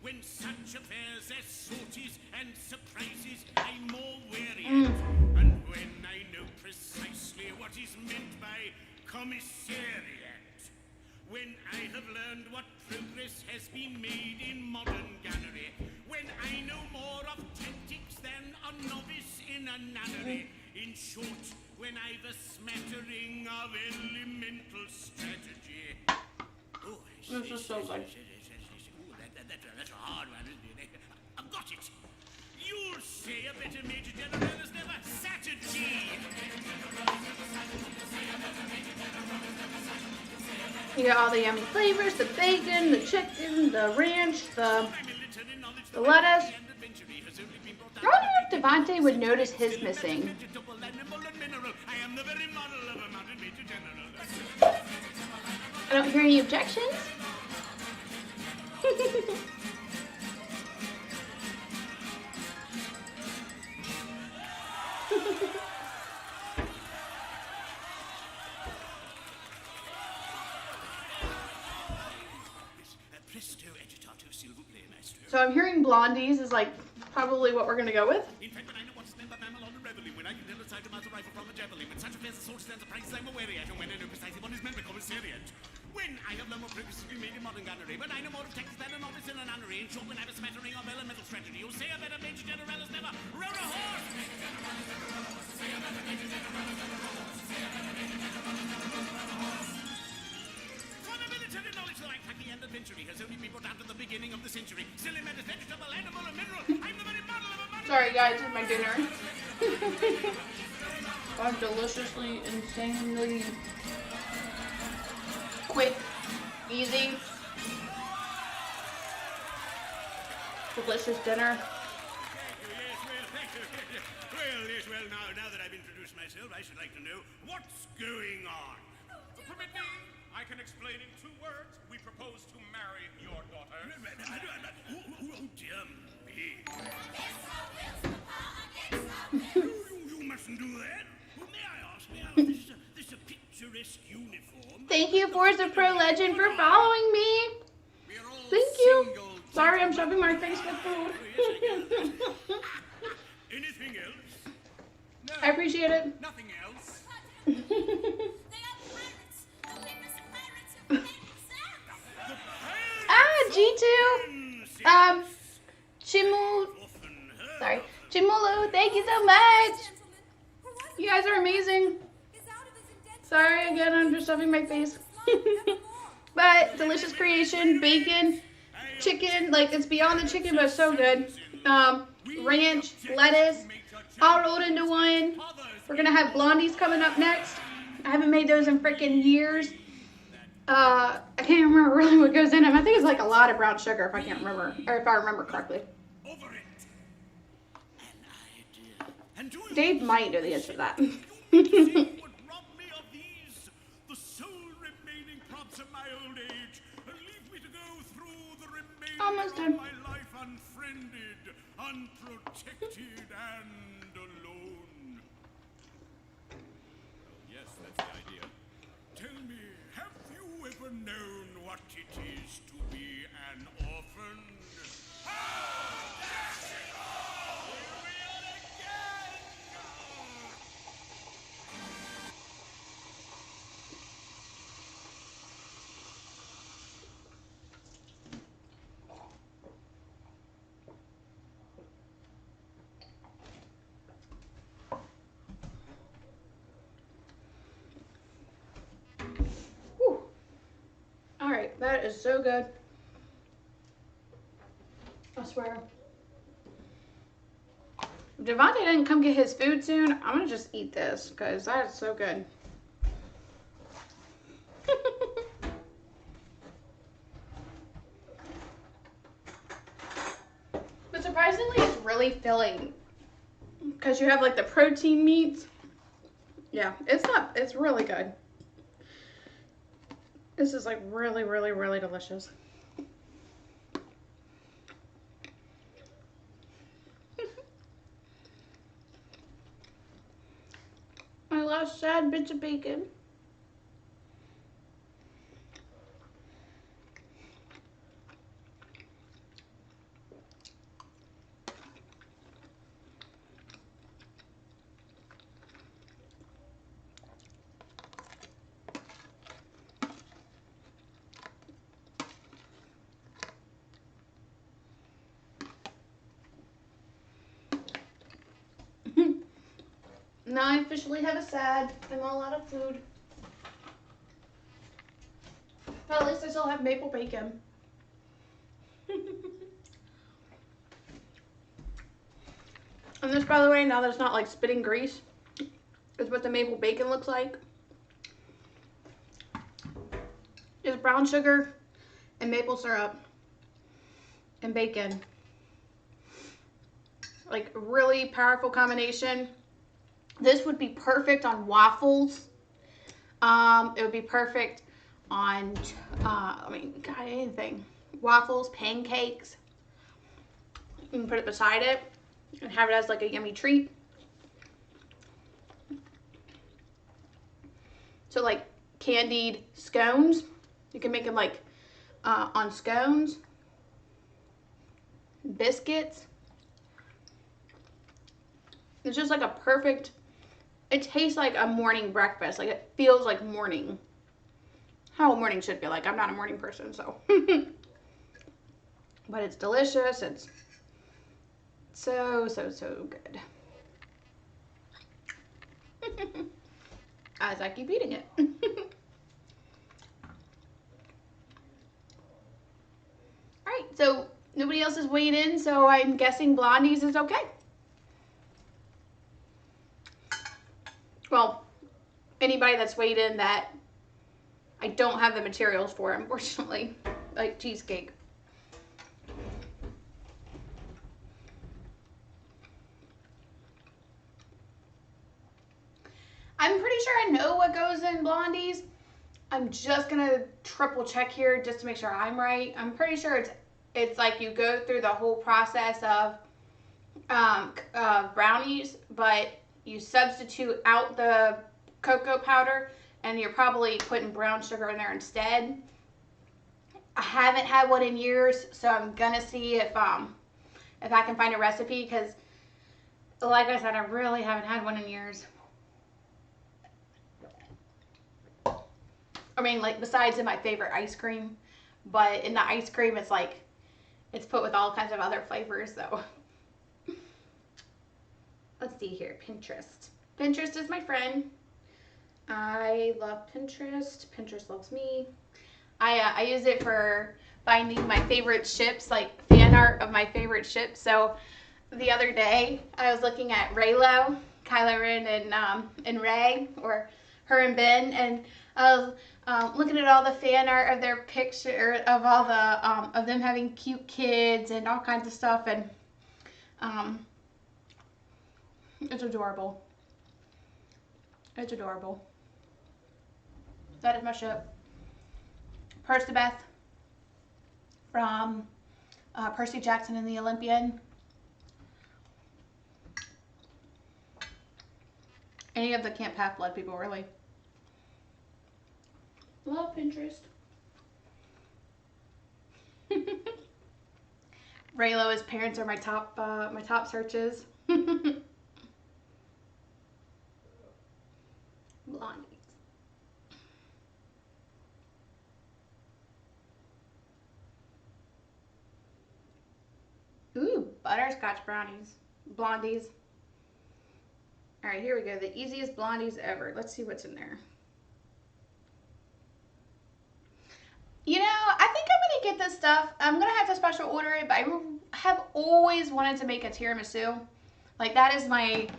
when such affairs as sorties and surprises I'm more wary and when I know precisely what is meant by commissariat, when I have learned what progress has been made in modern gunnery, when I know more of tactics than a novice in a nunnery, in short, when I've a smattering of elemental strategy. Oh, this is so good. That's a hard one, isn't it? I've got it. You'll say a better Major General has never sat a G. You got all the yummy flavors, the bacon, the chicken, the ranch, the lettuce. I wonder if Devontae would notice his missing. I don't hear any objections. So I'm hearing blondies is like probably what we're gonna go with. In fact, when I know what to spend the mammal on a reveille, when I can tell a sight to mount a rifle from a javelin, when such a fierce soldier stands a price I'm a wary at, and when I know precisely what his men become a serious. When I have learned more previously made in modern gunnery, but I know more of tactics than an officer in a nunnery. In short, when I have a smattering of elemental strategy, you'll say a better major general has never rode a horse. For the military knowledge that I'm packing and adventure has only been brought down to the beginning of the century. Still in matters vegetable, animal, and mineral, I'm the very model of a man. Sorry guys, this is my dinner. I'm deliciously, insanely quick, easy, delicious dinner. Well, now that I've introduced myself, I should like to know what's going on. Permit me, I can explain in 2 words. We propose to marry your daughter. Oh, dear me. You mustn't do that. Well, may I ask, this is a picturesque uniform. Thank you, Forza Pro Legend, for following me. We're all Thank you. single Sorry, I'm shoving my face with food. Anything else? No, I appreciate it. nothing else. They are pirates. The famous pirates of Penzance. Ah, G2. Chimu. Sorry. Chimulu, thank you so much. You guys are amazing. Sorry again, I'm just shoving my face. But delicious creation, bacon, chicken, like it's beyond the chicken, but so good. Ranch, lettuce, all rolled into one. We're gonna have blondies coming up next. I haven't made those in freaking years. I can't remember really what goes in them. I think it's like a lot of brown sugar if I can't remember, or if I remember correctly. Over it. An idea. And do you Dave might know the answer to that. see what robbed me of these, the sole remaining props of my old age, and leave me to go through the remainder Almost done. of my life unfriended, unprotected, and alone? Yes, that's the idea. Tell me, have you ever known what it is to be an orphan? Whew. All right, that is so good. I swear. If Devontae didn't come get his food soon, I'm gonna just eat this because that is so good. But surprisingly, it's really filling because you have like the protein meats. Yeah, it's really good. This is like really, really, really delicious. My last sad bits of bacon. Now I officially have a sad. I'm all out of food. But at least I still have maple bacon. And this, by the way, now that it's not like spitting grease, is what the maple bacon looks like. It's brown sugar and maple syrup and bacon. Like really powerful combination. This would be perfect on waffles. It would be perfect on, I mean, God, anything. Waffles, pancakes. You can put it beside it and have it as like a yummy treat. So like candied scones. You can make them like on scones. biscuits. It's just like a perfect, it tastes like a morning breakfast. Like it feels like morning. How a morning should feel like. I'm not a morning person, so. But it's delicious. It's so, so, so good. As I keep eating it. Alright, so nobody else is weighed in, so I'm guessing Blondie's is okay. Well, anybody that's weighed in that I don't have the materials for, unfortunately, like cheesecake. I'm pretty sure I know what goes in Blondie's. I'm just gonna triple check here just to make sure I'm right. I'm pretty sure it's like you go through the whole process of brownies, but you substitute out the cocoa powder and you're probably putting brown sugar in there instead. I haven't had one in years, so I'm gonna see if I can find a recipe, because like I said, I really haven't had one in years. I mean, like, besides in my favorite ice cream, but in the ice cream, it's like, it's put with all kinds of other flavors, so. Let's see here, Pinterest. Pinterest is my friend. I love Pinterest. Pinterest loves me. I use it for finding my favorite ships, like fan art of my favorite ships. So the other day, I was looking at Reylo, Kylo Ren, and Rey, or her and Ben, and I was looking at all the fan art of their picture, of all the of them having cute kids and all kinds of stuff, and it's adorable. It's adorable. That is my ship. Percabeth from Percy Jackson and the Olympian. Any of the Camp Half-Blood people, really. Love Pinterest. Reylo, his parents are my top searches. Blondie. Ooh, butterscotch brownies. Blondies. Alright, here we go. The easiest blondies ever. Let's see what's in there. You know, I think I'm going to get this stuff. I'm going to have to special order it, but I have always wanted to make a tiramisu. Like, that is my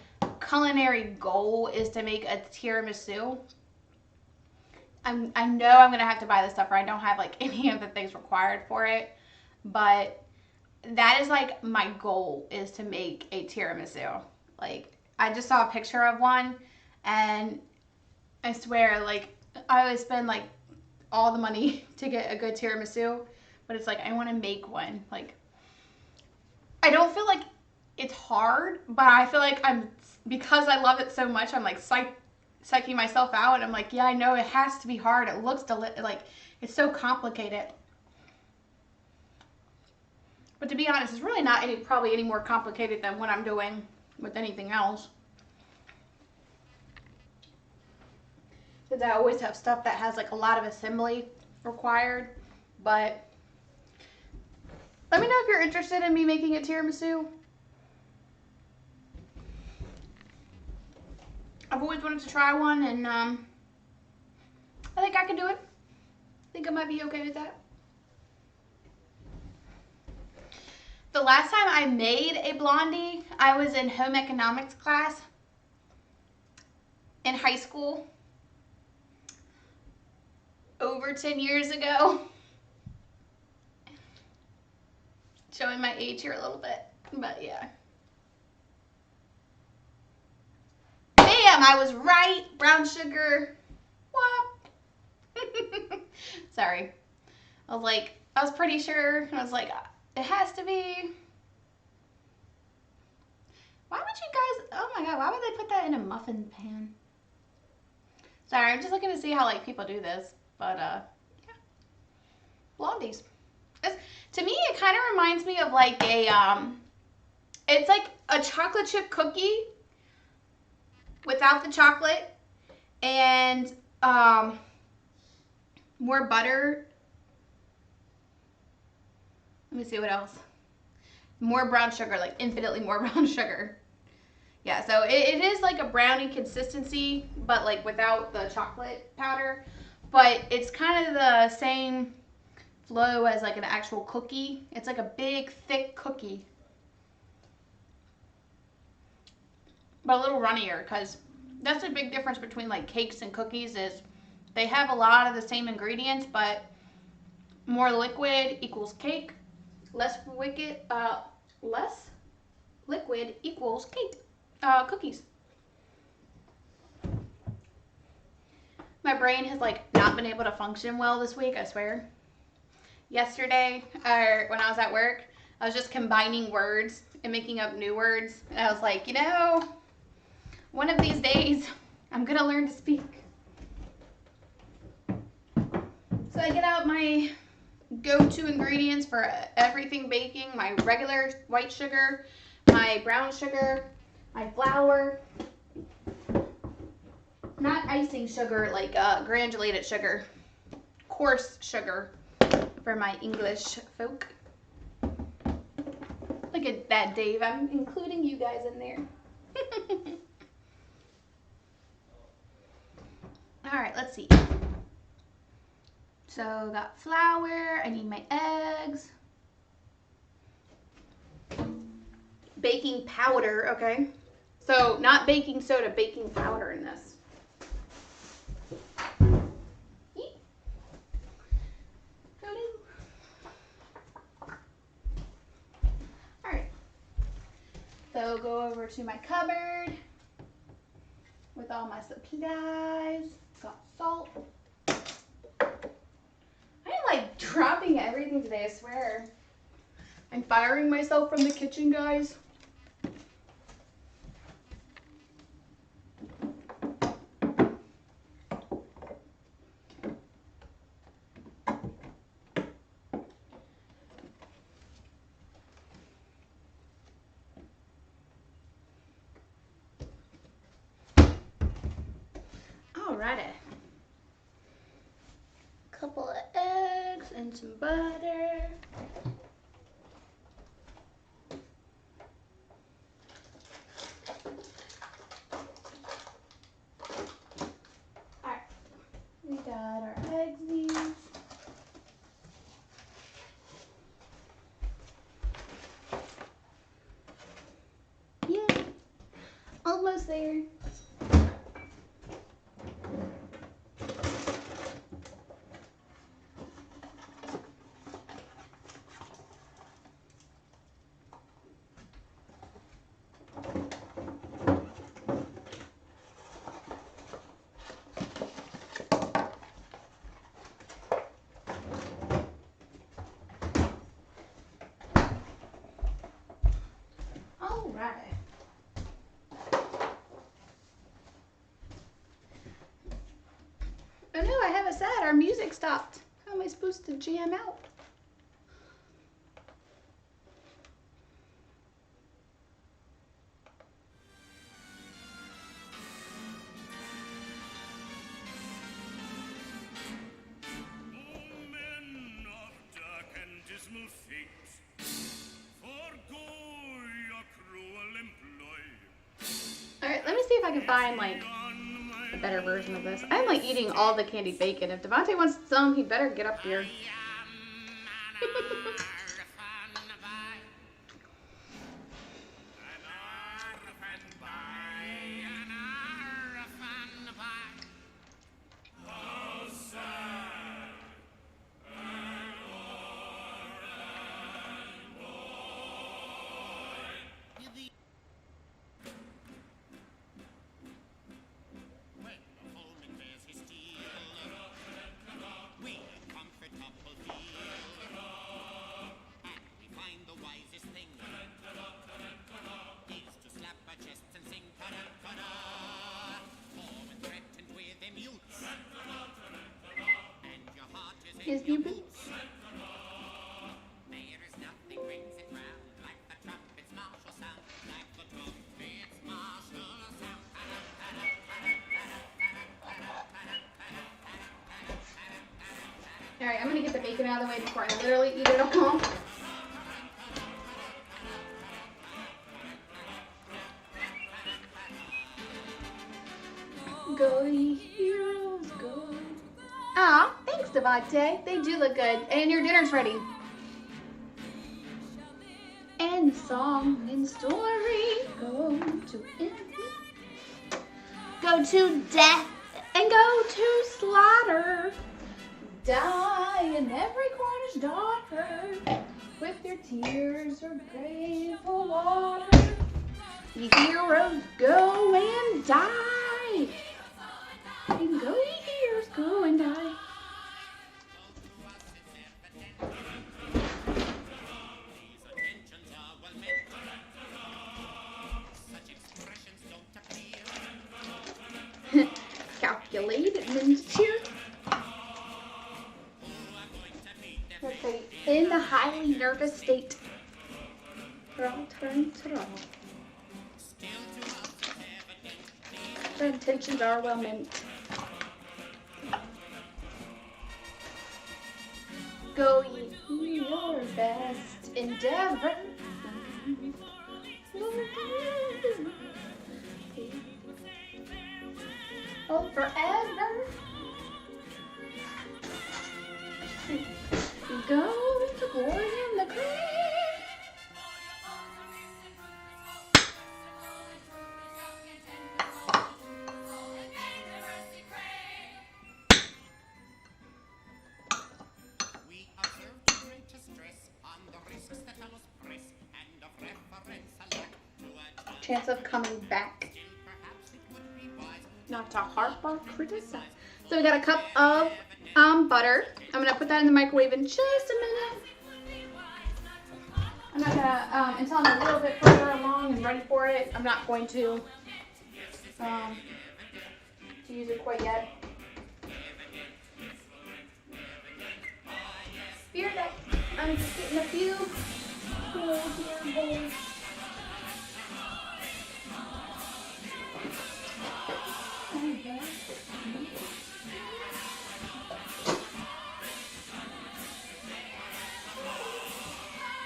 culinary goal, is to make a tiramisu. I know I'm going to have to buy this stuff, or I don't have, like, any of the things required for it. But that is, like, my goal, is to make a tiramisu. Like, I just saw a picture of one, and I swear, like, I always spend, like, all the money to get a good tiramisu, but it's like, I want to make one. Like, I don't feel like it's hard, but I feel like because I love it so much, I'm like psyching myself out. I'm like, yeah, I know it has to be hard. It looks like, it's so complicated. But to be honest, it's really not probably any more complicated than what I'm doing with anything else. Since I always have stuff that has like a lot of assembly required. But let me know if you're interested in me making a tiramisu. I've always wanted to try one, and I think I can do it. I think I might be okay with that. The last time I made a blondie, I was in home economics class in high school. Over 10 years ago. Showing my age here a little bit, but yeah. Bam, I was right. Brown sugar. What? Sorry. I was pretty sure. I was like, it has to be. Why would you guys, oh my God, why would they put that in a muffin pan? Sorry, I'm just looking to see how like people do this. But, yeah. Blondies. To me, it kind of reminds me of like it's like a chocolate chip cookie without the chocolate and more butter. Let me see what else. More brown sugar, like infinitely more brown sugar. Yeah, so it is like a brownie consistency, but like without the chocolate powder. But it's kind of the same flow as like an actual cookie. It's like a big, thick cookie. But a little runnier, because that's the big difference between like cakes and cookies is they have a lot of the same ingredients, but more liquid equals cake. Less liquid equals cake. Cookies. My brain has like not been able to function well this week, I swear. Yesterday, or when I was at work, I was just combining words and making up new words. And I was like, you know, one of these days, I'm gonna learn to speak. So I get out my go-to ingredients for everything baking, my regular white sugar, my brown sugar, my flour, not icing sugar, like granulated sugar, coarse sugar for my English folk. Look at that, Dave. I'm including you guys in there. All right, let's see. So got flour, I need my eggs. Baking powder, okay. So not baking soda, baking powder in this. Alright. So go over to my cupboard with all my supplies. Got salt. I am like dropping everything today, I swear. I'm firing myself from the kitchen, guys. Alrighty. Couple of eggs and some butter. Alright. We got our eggs. Yeah. Almost there. Alright. Oh no, I have a set. Our music stopped. How am I supposed to jam out? Men of dark and dismal fate, forgo your cruel employ. Alright, let me see if I can find like a better version of this. I'm like eating all the candied bacon. If Devontae wants some, he better get up here. His new boots. I'm gonna get the bacon out of the way before I literally eat it all. Go ye heroes, go. Aw, thanks, Devante. They do look good. And your dinner's ready. And song and story go to death and go to slaughter. Die in every corner's daughter with your tears or grateful water. Ye heroes go and die. And go ye heroes go and die. Calculated miniature. Let's say in the highly nervous state. The intentions are well meant. Go ye your best endeavor. Oh, forever. Go to glory in the grave. We observe the greatest stress on the risks that I must press and of reference a lack to a Chance of coming back. perhaps it would be wise Not to harp or criticize. So we got a cup of butter. I'm gonna put that in the microwave in just a minute. I'm not gonna until I'm a little bit further along and ready for it. I'm not going to use it quite yet. Beer deck. I'm just getting a few cool beer bowls.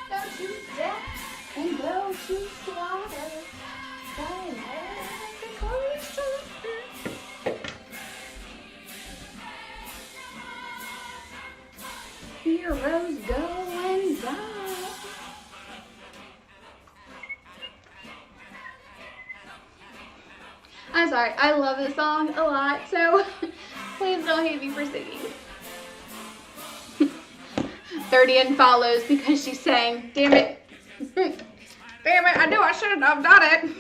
Go to death and go to slaughter. Go the chorus heroes go and die. I'm sorry, I love this song a lot, so please don't hate me for singing. 30 unfollows because she sang. Damn it. Damn it, I knew I shouldn't have done it.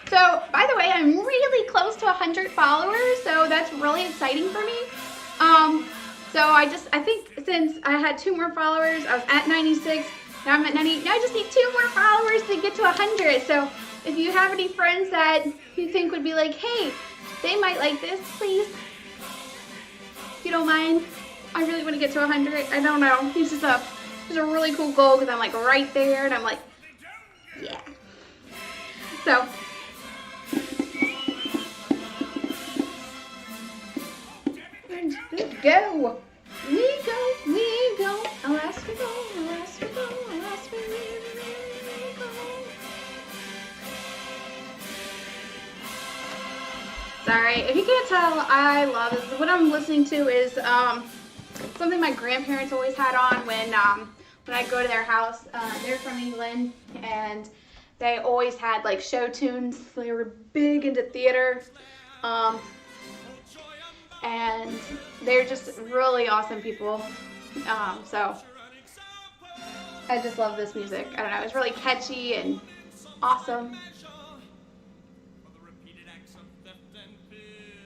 So, by the way, I'm really close to 100 followers, so that's really exciting for me. So I think since I had 2 more followers, I was at 96, now I'm at 90, now I just need 2 more followers to get to 100. So if you have any friends that you think would be like, hey, they might like this, please, if you don't mind. I really want to get to 100. I don't know. It's just a really cool goal because I'm like right there and I'm like, yeah. So, let's go. We go. Alas we go. Alas we go. Alas we go. Sorry, if you can't tell, I love this. What I'm listening to is something my grandparents always had on when I go to their house. They're from England, and they always had like show tunes. They were big into theater, and they're just really awesome people. So I just love this music. I don't know, it's really catchy and awesome.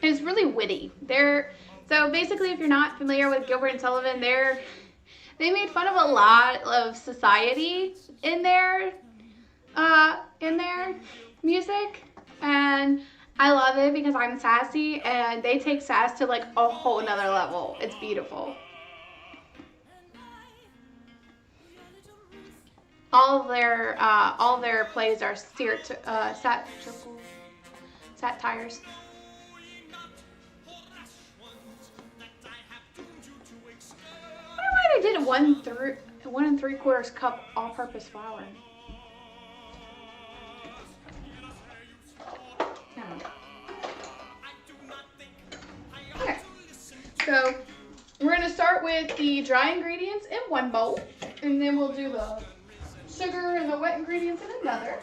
And it's really witty. So basically, if you're not familiar with Gilbert and Sullivan, they made fun of a lot of society in their music, and I love it because I'm sassy, and they take sass to like a whole nother level. It's beautiful. All their plays are satires. I did 1 3/4 cup all-purpose flour. Okay, so we're gonna start with the dry ingredients in one bowl, and then we'll do the sugar and the wet ingredients in another.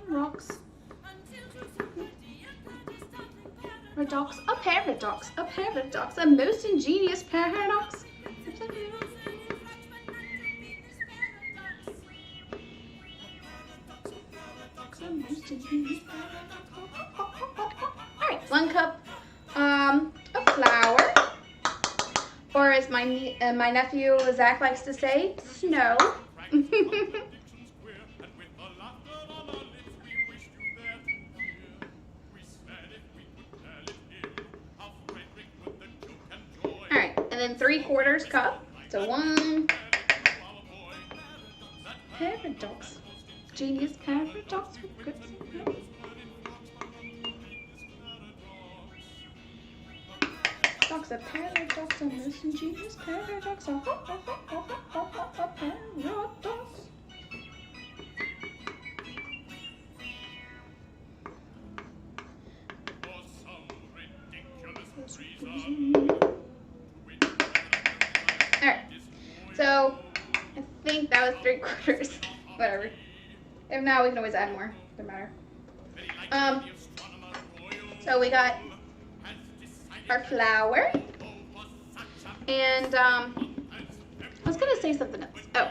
Rocks. A paradox, a most ingenious paradox. Alright, 1 cup of flour, or as my nephew Zach likes to say, snow. Alright, and then 3/4 cup, so 1 paradox. Genius paradox with grips and grips. A paradox, a most ingenious paradox, a paradox. Alright, so I think that was 3/4. Whatever. If not, we can always add more. Doesn't matter. So we got our flour, and I was gonna say something else. Oh,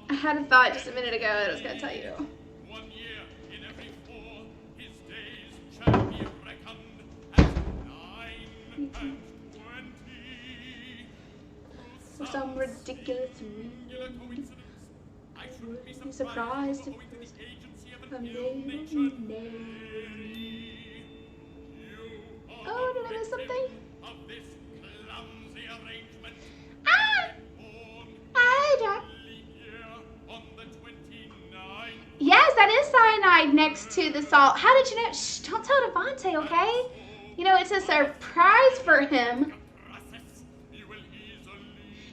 I had a thought just a minute ago that I was gonna tell you. For some ridiculous reason, I'm surprised if it was amazing. Oh, did I miss something? Yes, that is cyanide next to the salt. How did you know? Shh, don't tell Devontae, okay? You know, it's a surprise for him.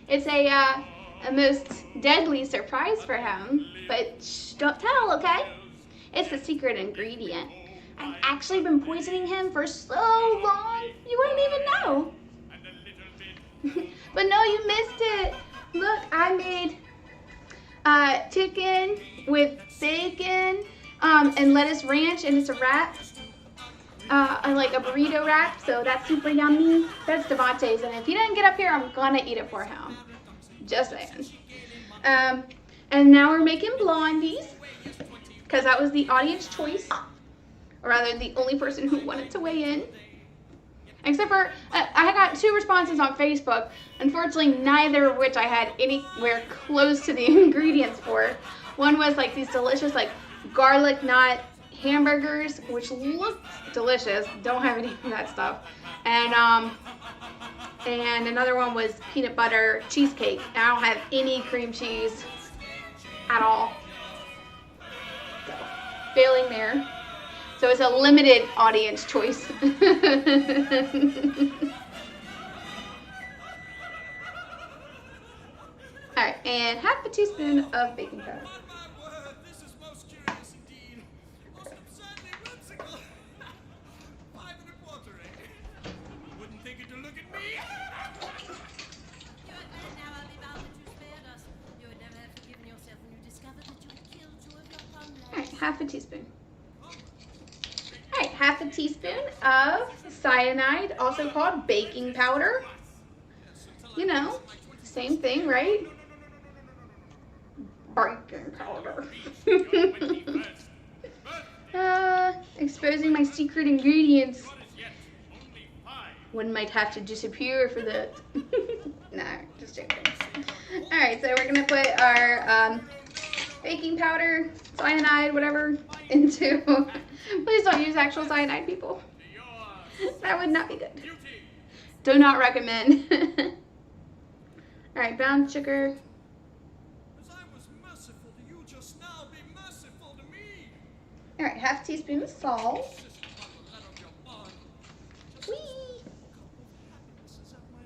It's a most deadly surprise for him. But shh, don't tell, okay? It's the secret ingredient. I've actually been poisoning him for so long, you wouldn't even know. But no, you missed it. Look, I made chicken with bacon and lettuce ranch, and it's a wrap. I like a burrito wrap, so that's super yummy. That's Devontae's, and if he doesn't get up here, I'm gonna eat it for him. Just saying. And now we're making blondies, because that was the audience choice. Or rather, the only person who wanted to weigh in. Except for, I got 2 responses on Facebook. Unfortunately, neither of which I had anywhere close to the ingredients for. One was like these delicious like garlic knot hamburgers, which looked delicious. Don't have any of that stuff. And another one was peanut butter cheesecake. And I don't have any cream cheese at all. So, failing there. So it's a limited audience choice. Alright, and half a teaspoon of baking powder. This is most curious indeed. Most absurdly whimsical. 5 1/4, eh? Wouldn't think it to look at me. You had better now I'll be bound that you spared us. You would never have forgiven yourself when you discovered that you had killed 2 of your comrades. Alright, half a teaspoon. Alright, half a teaspoon of cyanide, also called baking powder. You know, same thing, right? Baking powder. Exposing my secret ingredients. One might have to disappear for that. No, just Alright, so we're going to put our baking powder, cyanide, whatever, into... Please don't use actual cyanide, people. That would not be good. Do not recommend. Alright, brown sugar. As I was merciful to you just now, be merciful to me. Alright, half teaspoon of salt. Sister, by the letter of your blood, just Whee! a cup of happiness is at my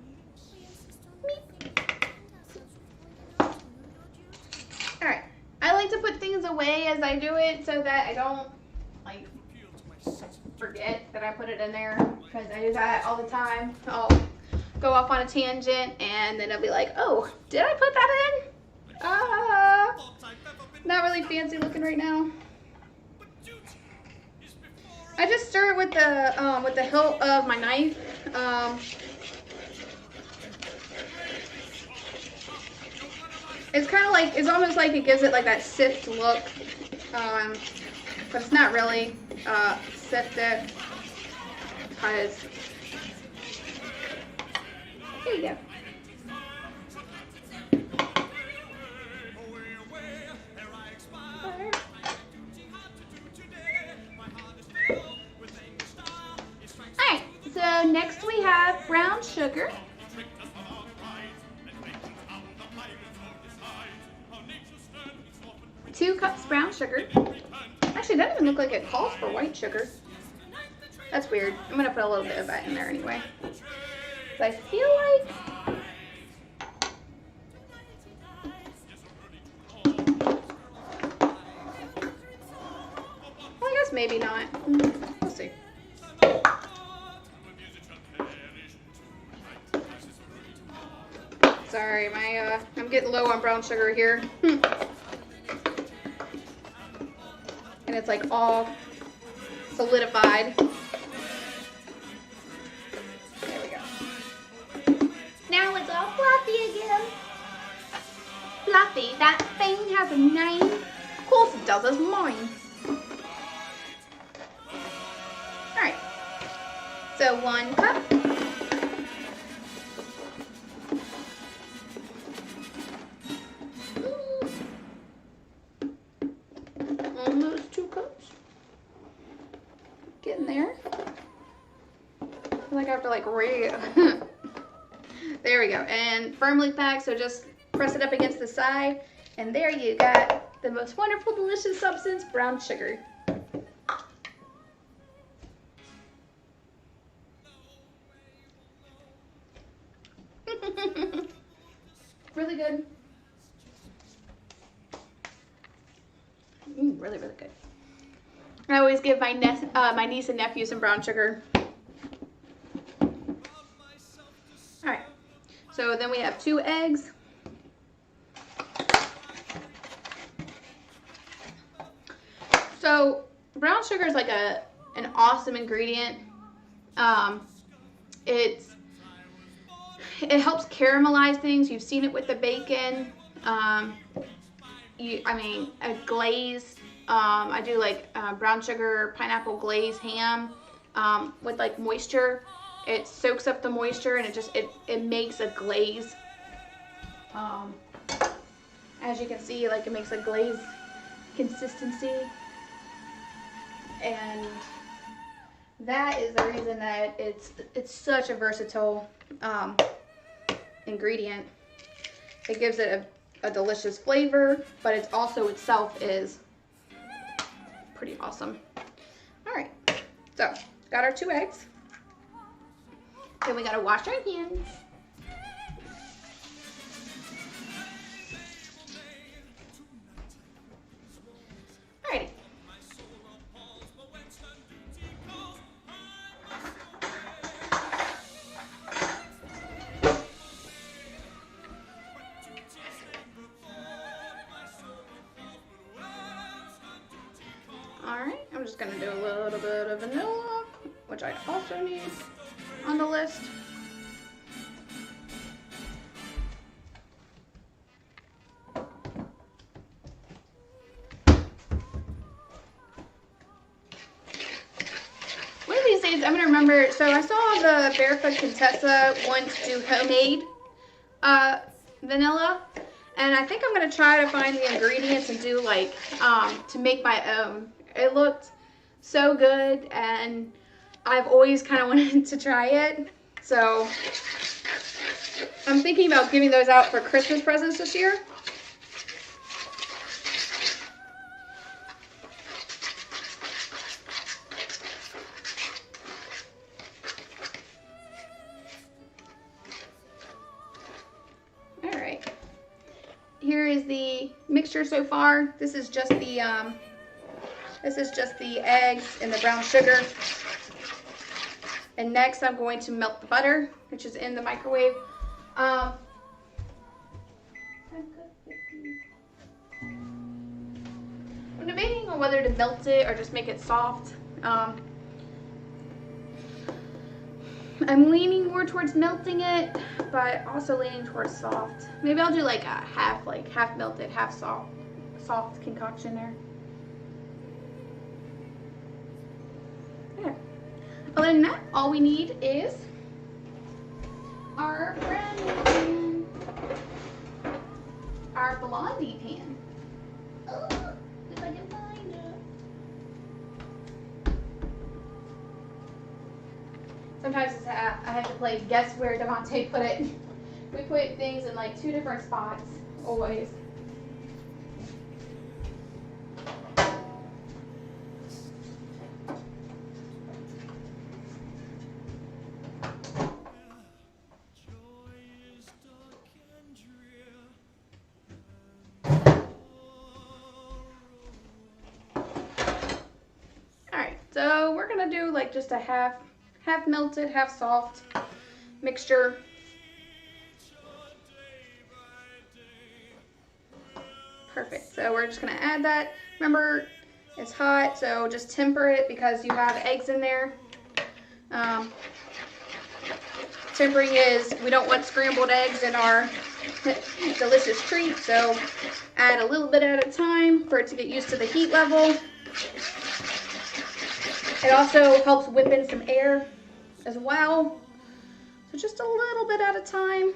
lips. Alright, I like to put things away as I do it so that I don't, like, Appeal to my sense of forget that I put it in there, because I do that all the time. I'll go off on a tangent and then I'll be like, oh, did I put that in? thoughts I've ever been. Not really fancy looking right now. But duty is before I just stir it with the hilt of my knife. It's kind of like, it's almost like it gives it like that sift look, but it's not really sifted, because, here you go. Alright, so next we have brown sugar. 2 cups brown sugar. Actually, that doesn't even look like it calls for white sugar. That's weird. I'm gonna put a little bit of that in there anyway. So I feel like... Well, I guess maybe not. We'll see. Sorry, I'm getting low on brown sugar here. And it's like all solidified. There we go. Now it's all fluffy again. Fluffy, that thing has a name. Of course it does, it's mine. Alright. So 1 cup. Almost 2 cups. Getting there. I feel like I have to like There we go. And firmly packed, so just press it up against the side. And there you got the most wonderful, delicious substance, brown sugar. Really good. Really, really good. I always give my niece and nephew some brown sugar. Alright, so then we have 2 eggs. So brown sugar is like an awesome ingredient. It helps caramelize things. You've seen it with the bacon. A glaze. I do like brown sugar pineapple glaze ham with like moisture. It soaks up the moisture and it makes a glaze. As you can see, like it makes a glaze consistency, and that is the reason that it's such a versatile ingredient. It gives it a delicious flavor, but it's also itself is pretty awesome. All right, so got our 2 eggs. Then we gotta wash our hands. Alrighty. Alright, I'm just gonna do a little bit of vanilla, which I also need on the list. One of these days I'm gonna remember, so I saw the Barefoot Contessa once do homemade vanilla. And I think I'm going to try to find the ingredients and do like, to make my own. It looked so good and I've always kind of wanted to try it. So I'm thinking about giving those out for Christmas presents this year. Here is the mixture so far. This is just the eggs and the brown sugar. And next I'm going to melt the butter, which is in the microwave. I'm debating on whether to melt it or just make it soft. I'm leaning more towards melting it, but also leaning towards soft. Maybe I'll do like a half melted, half soft concoction there. Okay. Other than that, all we need is our brownie pan, our blondie pan. Oh, if I can find it. Sometimes I have to play guess where Devontae put it. We put things in like 2 different spots, always. Alright, so we're gonna do like just a half melted, half soft mixture. Perfect. So we're just gonna add that. Remember, it's hot, so just temper it because you have eggs in there. Tempering is, we don't want scrambled eggs in our delicious treat, so add a little bit at a time for it to get used to the heat level. It also helps whip in some air as well. So just a little bit at a time.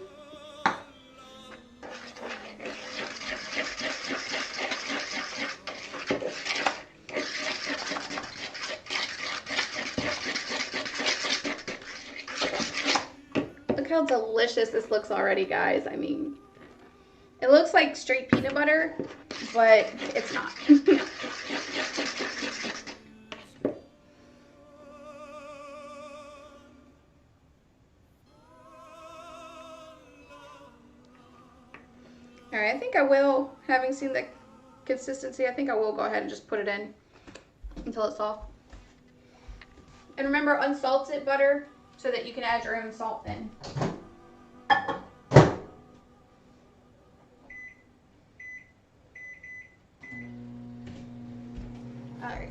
Look how delicious this looks already, guys. I mean, it looks like straight peanut butter, but it's not. Alright, I think I will, having seen the consistency, I think I will go ahead and just put it in until it's soft. And remember, unsalted butter so that you can add your own salt in. Alright.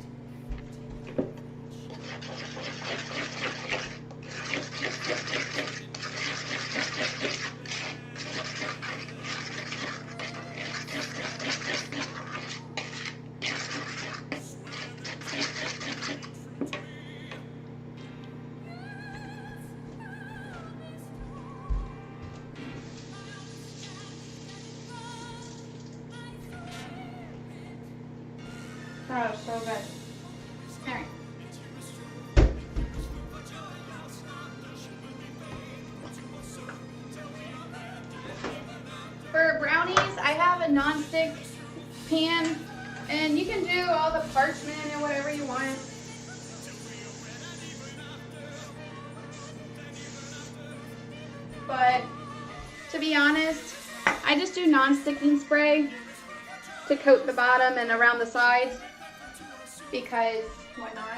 Oh, so good. Alright. For brownies, I have a non-stick pan, and you can do all the parchment or whatever you want. But to be honest, I just do non-sticking spray to coat the bottom and around the sides. Because why not?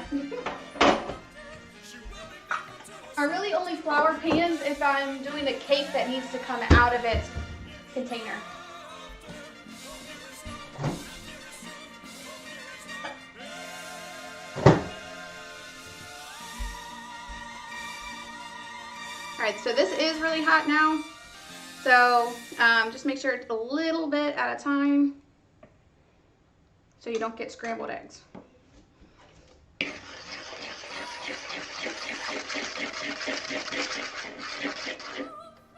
Are really only flour pans if I'm doing a cake that needs to come out of its container. Alright, so this is really hot now. So just make sure it's a little bit at a time so you don't get scrambled eggs.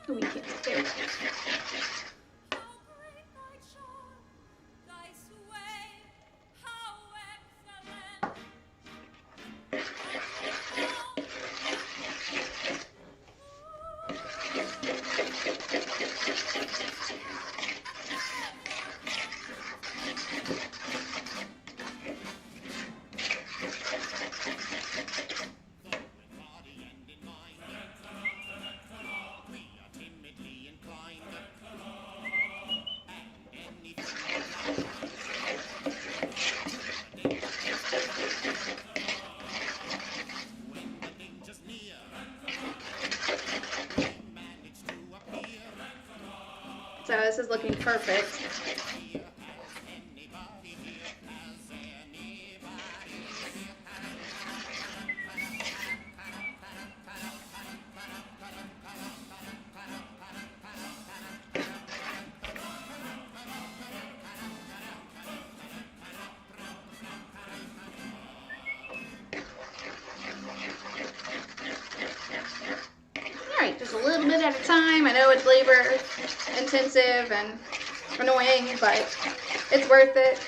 We can't. There we go. How great thy charm, thy sway, how excellent. So this is looking perfect. Alright, just a little bit at a time. I know it's labor intensive and annoying, but it's worth it.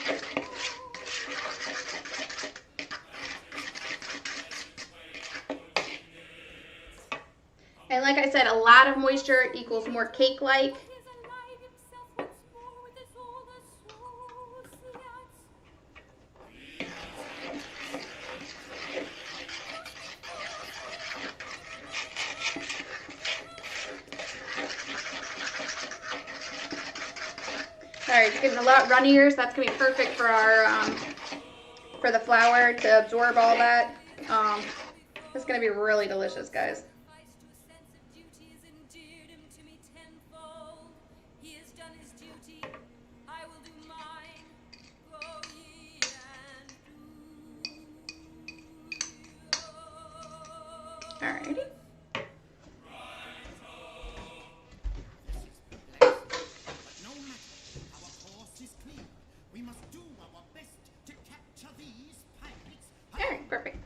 And like I said, a lot of moisture equals more cake-like. He's alive himself once more with his all associates. Alright, it's getting a lot runnier, so that's gonna be perfect for our for the flour to absorb all that. It's gonna be really delicious, guys. Sacrifice to a sense of duty has endeared him to me tenfold. He has done his duty, I will do mine. Go ye and do Alrighty. No matter, our course is clear. We must do our best to capture these pirates. Alright, perfect.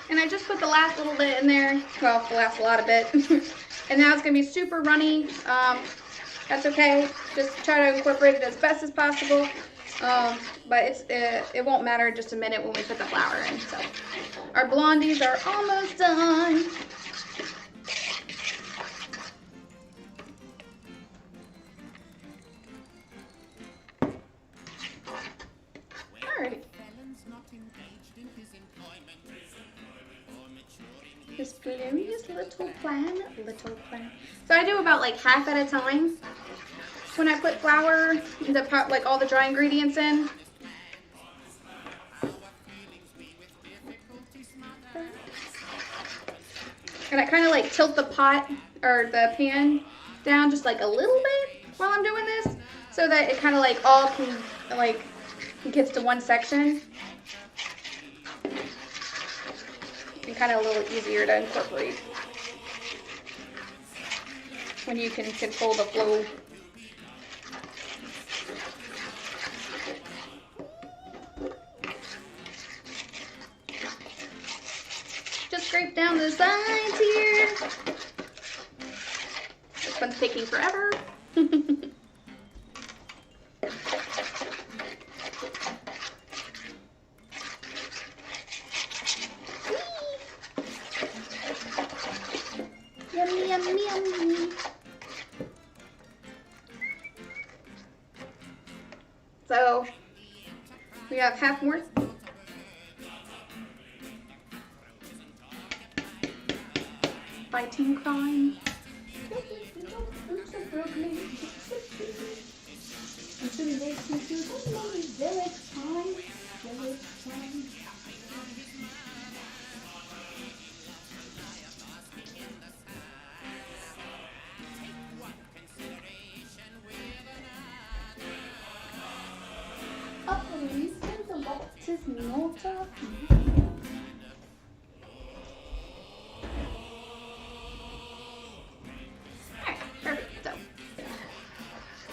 And I just put the last little bit in there. Well, the last lot of bit. And now it's going to be super runny. That's okay. Just try to incorporate it as best as possible. But it won't matter in just a minute when we put the flour in. So our blondies are almost done. Alrighty. Felon's not engaged in his employment or maturing This glorious little plan. So I do about like half at a time when I put flour, the pot, like all the dry ingredients in. And I kind of like tilt the pot or the pan down just like a little bit while I'm doing this, so that it kind of like all can like gets to one section. And kind of a little easier to incorporate when you can control the flow. Just scrape down the sides here. This one's taking forever. Yummy, yummy, yummy. So we have half more. Fighting crime.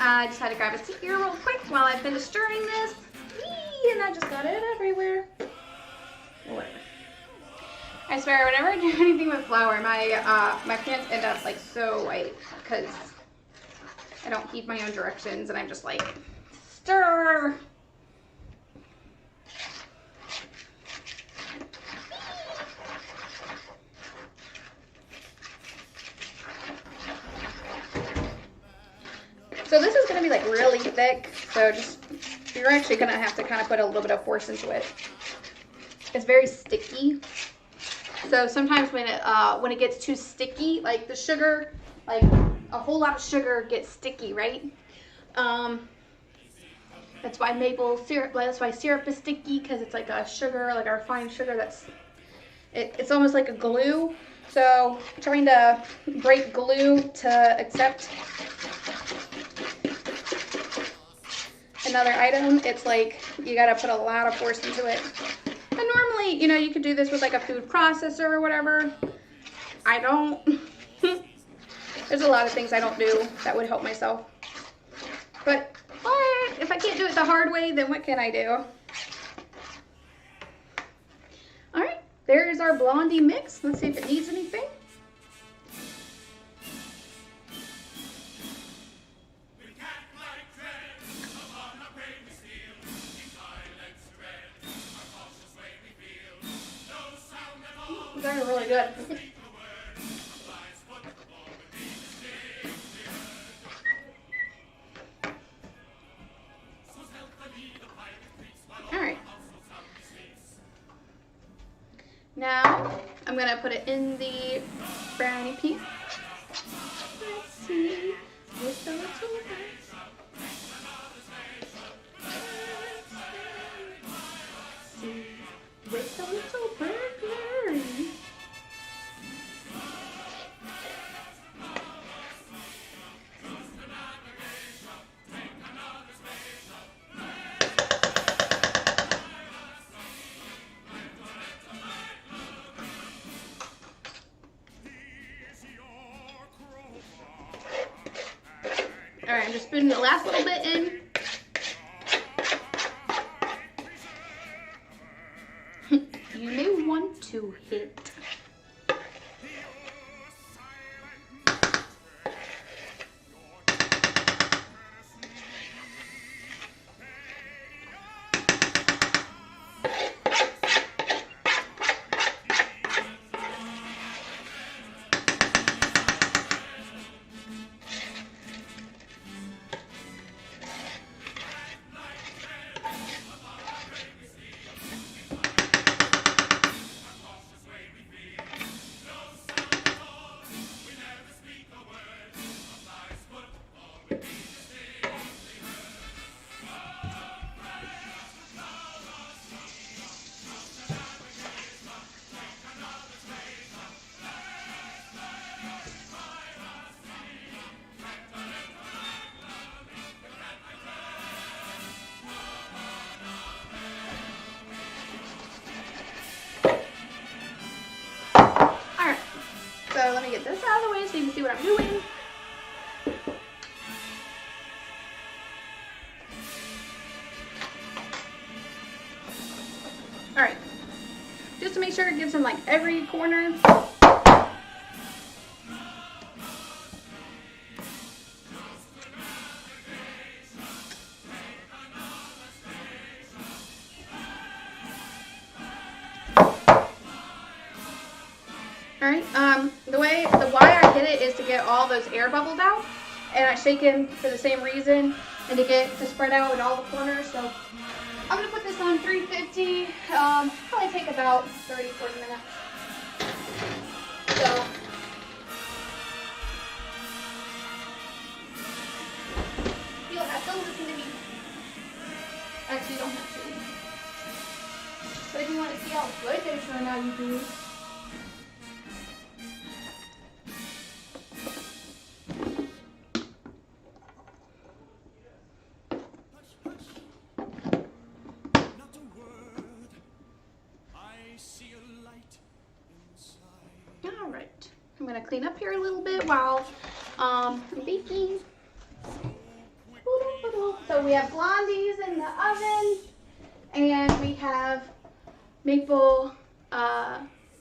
I just had to grab a seat here real quick while I finish stirring this. Whee! And I just got it everywhere. Whatever. I swear, whenever I do anything with flour, my pants end up like so white because I don't heed my own directions and I'm just like, stir. So this is going to be like really thick, so you're actually going to have to kind of put a little bit of force into it. It's very sticky. So sometimes when it gets too sticky, like the sugar, like a whole lot of sugar gets sticky, right? That's why maple syrup, that's why syrup is sticky, because it's like a sugar, like a refined sugar it's almost like a glue. So trying to break glue to accept another item, it's like you got to put a lot of force into it. And normally, you know, you could do this with like a food processor or whatever. I don't. There's a lot of things I don't do that would help myself. But if I can't do it the hard way, then what can I do? All right, there's our blondie mix. Let's see if it needs anything. They're really good. All right. Now I'm gonna put it in the brownie piece. Let's see. With the little with the little burger. All right, I'm just putting the last little bit in. You may want to hit. So let me get this out of the way so you can see what I'm doing. Alright. Just to make sure it gives them like every corner. Alright, the why I did it is to get all those air bubbles out, and I shake them for the same reason, and to spread out in all the corners. So I'm going to put this on 350, probably take about 30-40 minutes. So you'll have to listen to me. Actually, you don't have to. But if you want to see how good they turn out, you do. Alright, I'm going to clean up here a little bit while I'm baking. So we have blondies in the oven, and we have maple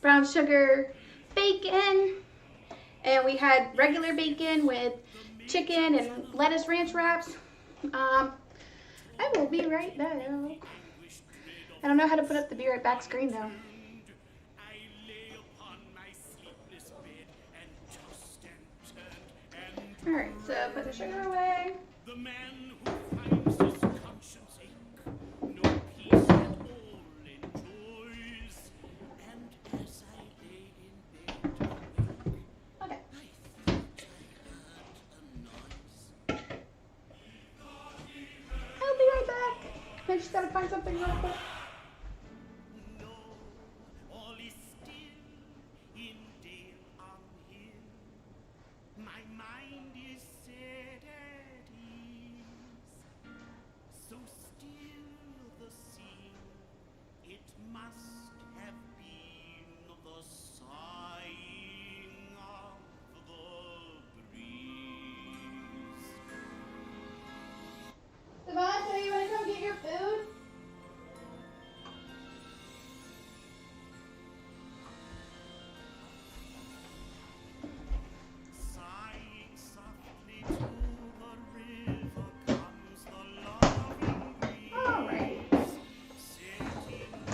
brown sugar bacon, and we had regular bacon with chicken and lettuce ranch wraps. I will be right back. I don't know how to put up the be right back screen though. I lay upon my sleepless bed and tossed and turned and Alright, so put the sugar away. the man who finds his conscience ache, no peace at all enjoys. And as I lay in bed awake, Okay. I thought I heard a noise. I'll be right back. I just gotta find something real quick. No, all is still in dale on hill. My mind is set at ease. So still the scene, it must have been the sighing of the breeze. Devonta, you wanna come get your food? Sighing softly to the river comes the loving breeze. Alright. Setting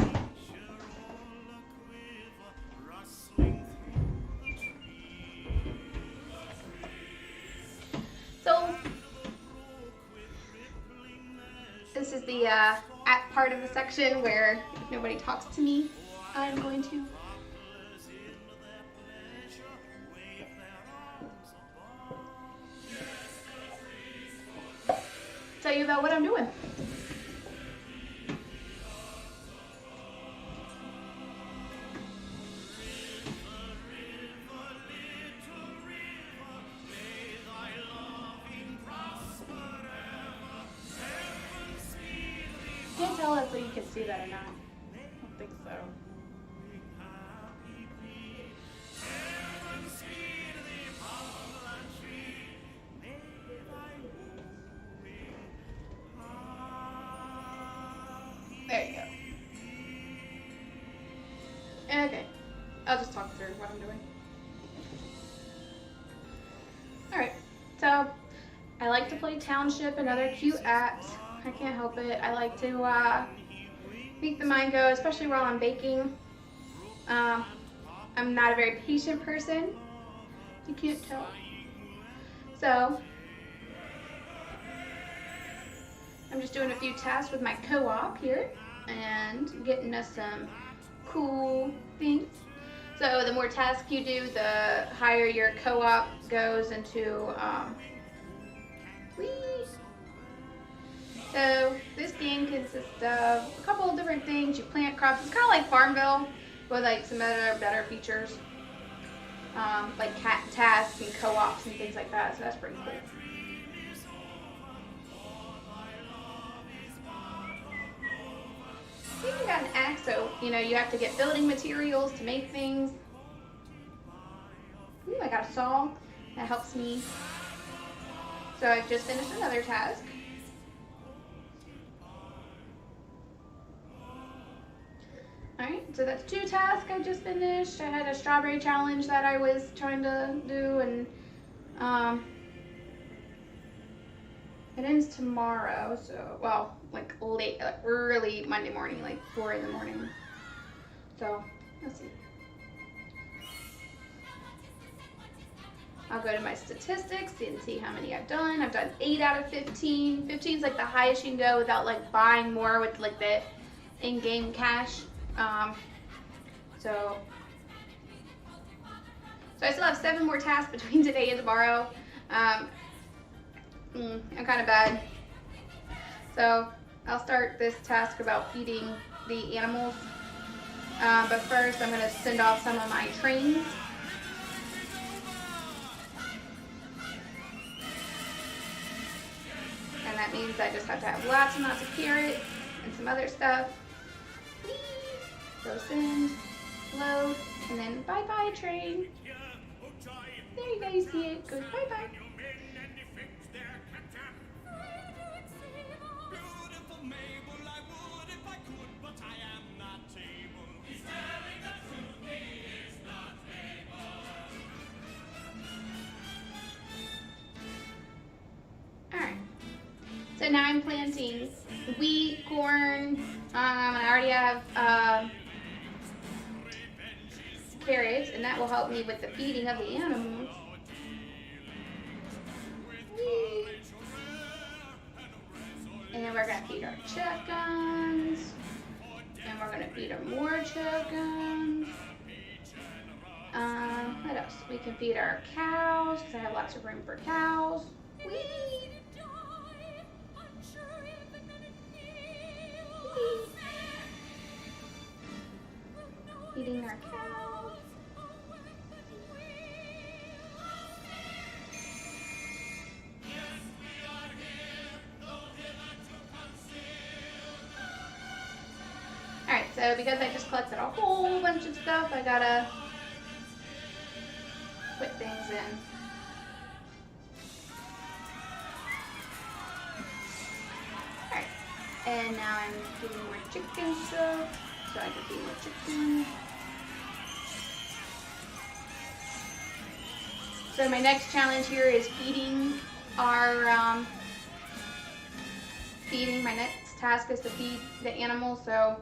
nature all a-quiver, rustling through the trees. So, Brook with rippling measure, this is the at part of the section where if nobody talks to me, I'm going to poplars in their pleasure wave their arms above. tell you about what I'm doing. Can't tell if you can see that or not. I don't think so. There you go. Okay. I'll just talk through what I'm doing. Alright. So, I like to play Township and other cute apps. I can't help it. I like to make the mind go, especially while I'm baking. I'm not a very patient person. You can't tell. So, I'm just doing a few tasks with my co-op here and getting us some cool things. So the more tasks you do, the higher your co-op goes into, whee! So this game consists of a couple of different things. You plant crops. It's kind of like Farmville with like some other better features, like tasks and co-ops and things like that. So that's pretty cool. You even got an axe, so you know you have to get building materials to make things. Ooh, I got a saw. That helps me. So I've just finished another task. Alright, so that's 2 tasks I just finished. I had a strawberry challenge that I was trying to do, and it ends tomorrow, so, well, like late, like early Monday morning, like 4 in the morning. So, let's see. I'll go to my statistics and see how many I've done. I've done 8 out of 15. 15 is like the highest you can go without like buying more with like the in-game cash. So I still have 7 more tasks between today and tomorrow. I'm kind of bad. So I'll start this task about feeding the animals. But first I'm going to send off some of my trains. And that means I just have to have lots and lots of carrots and some other stuff. Whee! Go send, load, and then bye-bye train. There you go, you see it. Goes bye-bye. So now I'm planting wheat, corn, and I already have carrots, and that will help me with the feeding of the animals. Whee. And then we're gonna feed our chickens, and we're gonna feed them more chickens. What else? We can feed our cows, because I have lots of room for cows. Whee! Whee! Feeding our cows. Alright, so because I just collected a whole bunch of stuff, I gotta put things in. Alright, and now I'm getting more chicken stuff, so I can feed more chickens. So my next challenge here is feeding our, my next task is to feed the animals, so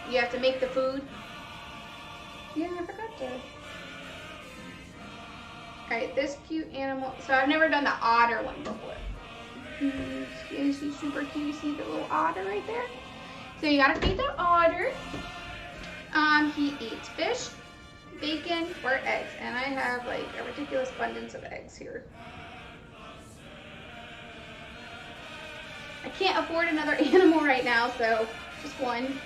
you have to make the food. Yeah, I forgot to. Alright, this cute animal. So I've never done the otter one before. Is he super cute? You see the little otter right there? So you gotta feed the otter. He eats fish, bacon, or eggs. And I have like a ridiculous abundance of eggs here. I can't afford another animal right now, so just one.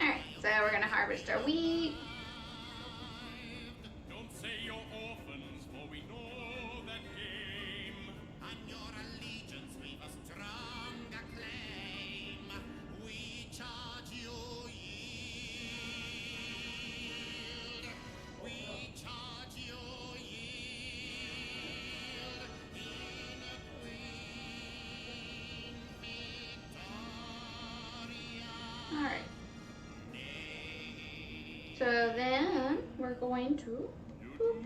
Alright, so we're gonna harvest our wheat. Don't say you're orphans, for we know that game. On your allegiance we've a stronger claim. We charge you yield. We charge you yield. In a queen Victoria. Alright. So then we're going to boop.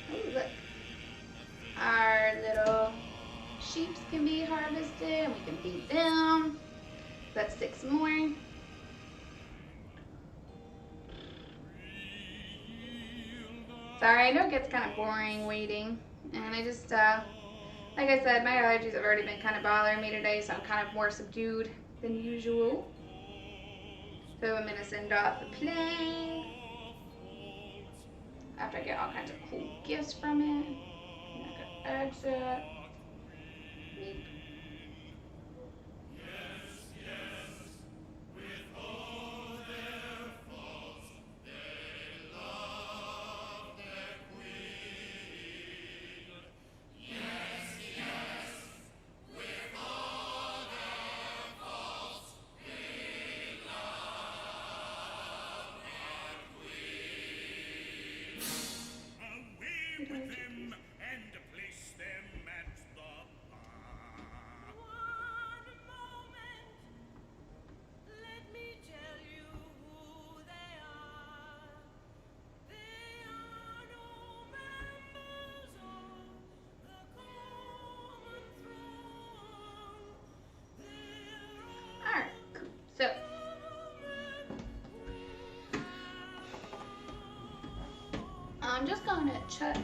Oh, look. Our little sheeps can be harvested and we can feed them. That's 6 more. Sorry, I know it gets kind of boring waiting, and I just, like I said, my allergies have already been kind of bothering me today, so I'm kind of more subdued than usual. So I'm going to send off the plane after I get all kinds of cool gifts from it. I'm going to exit. Beep. Away with them and place them at the bar. One moment, let me tell you who they are. They are no members of the common throng. They're Alright, cool. So, I'm just going to check.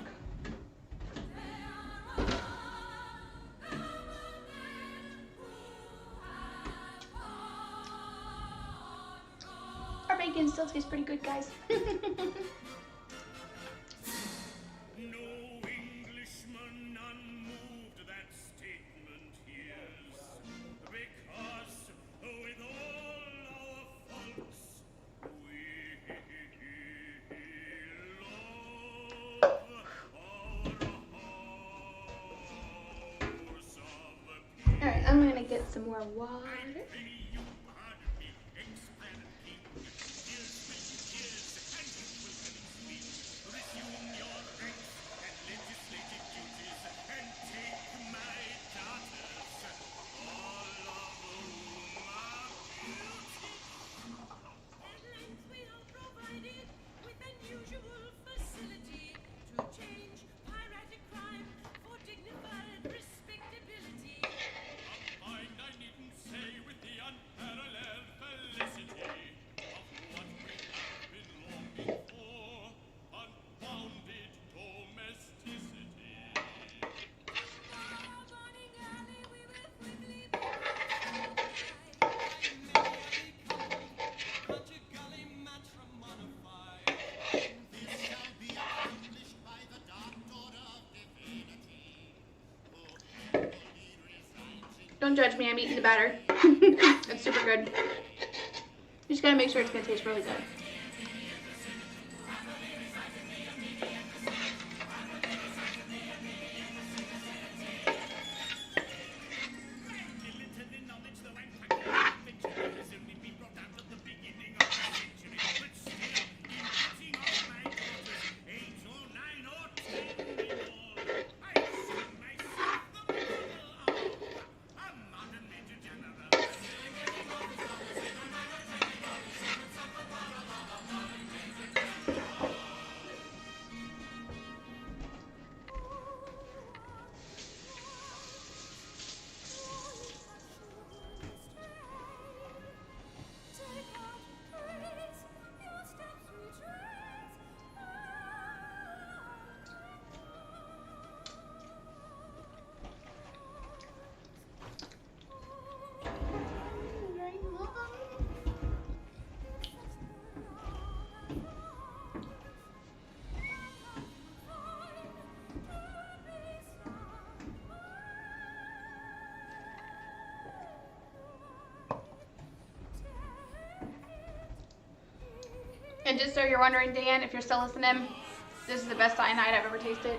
Our bacon still tastes pretty good, guys. No Englishman unmoved that statement hears, because with all our faults we love some more water. Don't judge me, I'm eating the batter. It's super good. You just gotta make sure it's gonna taste really good. And just so you're wondering, Dan, if you're still listening, this is the best cyanide I've ever tasted.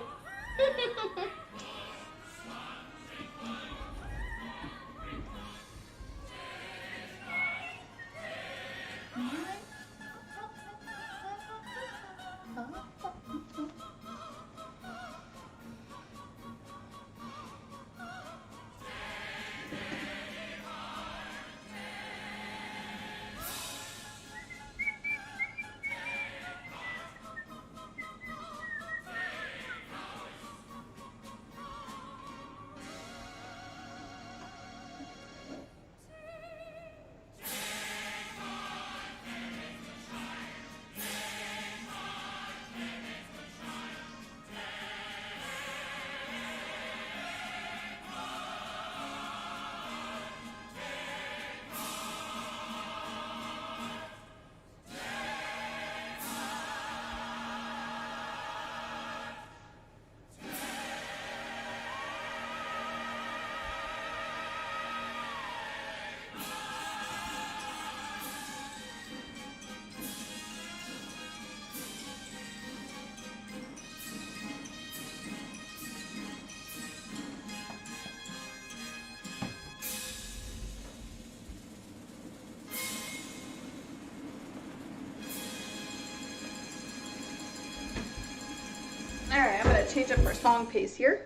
Alright, I'm going to change up our song pace here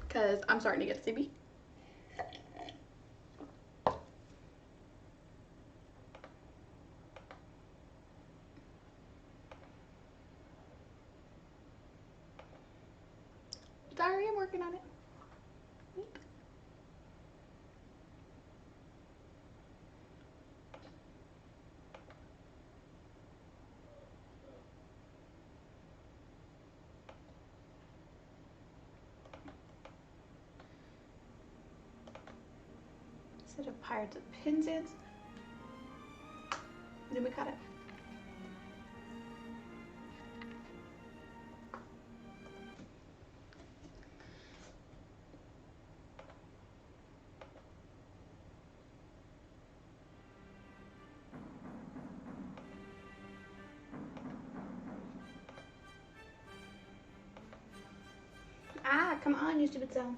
because I'm starting to get sleepy. Sorry, I'm working on it. Instead of Pirates of Penzance. Then we got it. Ah, come on, you stupid son.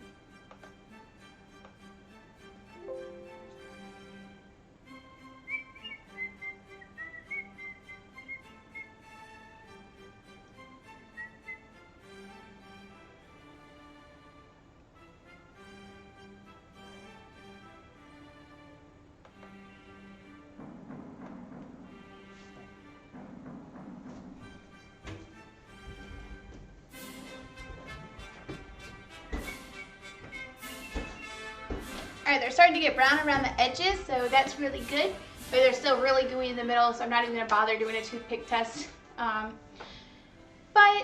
Alright, they're starting to get brown around the edges, so that's really good. But they're still really gooey in the middle, so I'm not even going to bother doing a toothpick test. But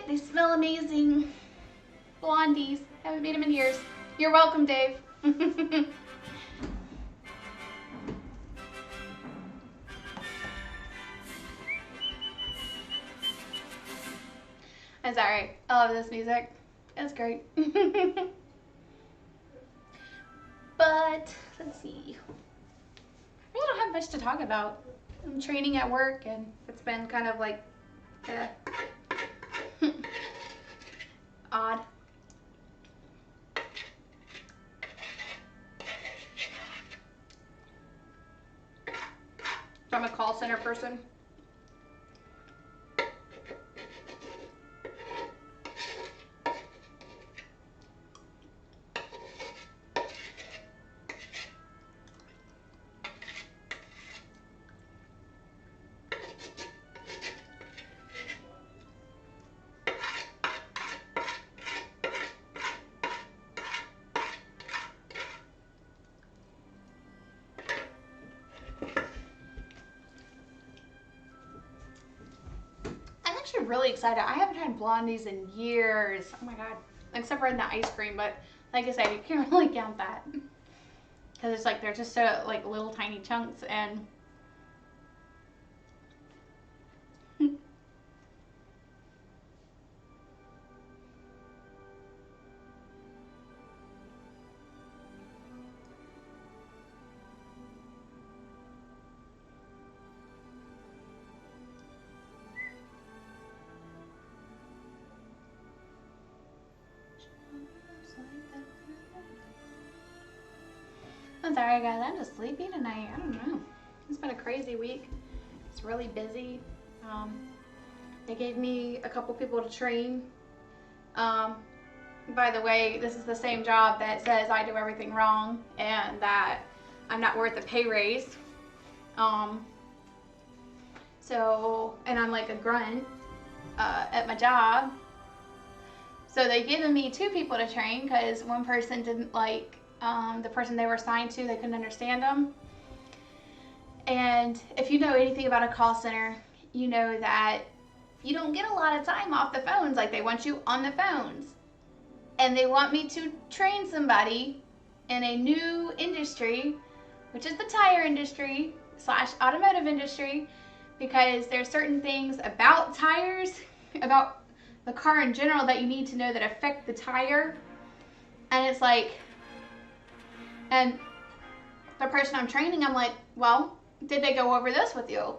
they smell amazing. Blondies. Haven't made them in years. You're welcome, Dave. I'm sorry. I love this music. It's great. But, let's see. I really don't have much to talk about. I'm training at work and it's been kind of like odd. I'm a call center person. Really excited. I haven't had blondies in years. Oh my god. Except for in the ice cream, but like I said, you can't really count that. Because it's like they're just so like little tiny chunks and I'm sorry guys, I'm just sleepy tonight. I don't know. It's been a crazy week. It's really busy. They gave me a couple people to train. By the way, this is the same job that says I do everything wrong and that I'm not worth a pay raise. And I'm like a grunt at my job. So they given me 2 people to train because one person didn't like the person they were assigned to. They couldn't understand them. And if you know anything about a call center, you know that you don't get a lot of time off the phones. Like they want you on the phones. And they want me to train somebody in a new industry, which is the tire industry / automotive industry, because there's certain things about tires, about the car in general, that you need to know that affect the tire. And it's like, and the person I'm training, I'm like, well, did they go over this with you?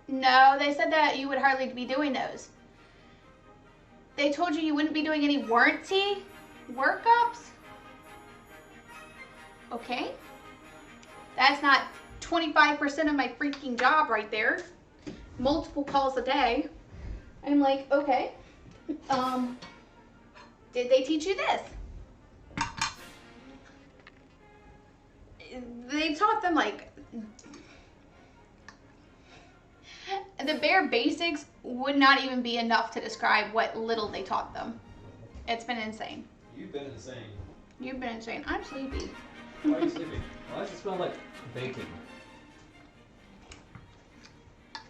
No, they said that you would hardly be doing those. They told you wouldn't be doing any warranty workups? Okay. That's not 25% of my freaking job right there. Multiple calls a day. I'm like, okay. Did they teach you this? They taught them like the bare basics would not even be enough to describe what little they taught them. It's been insane. You've been insane. You've been insane. I'm sleepy. Why are you sleeping? Why does it smell like bacon?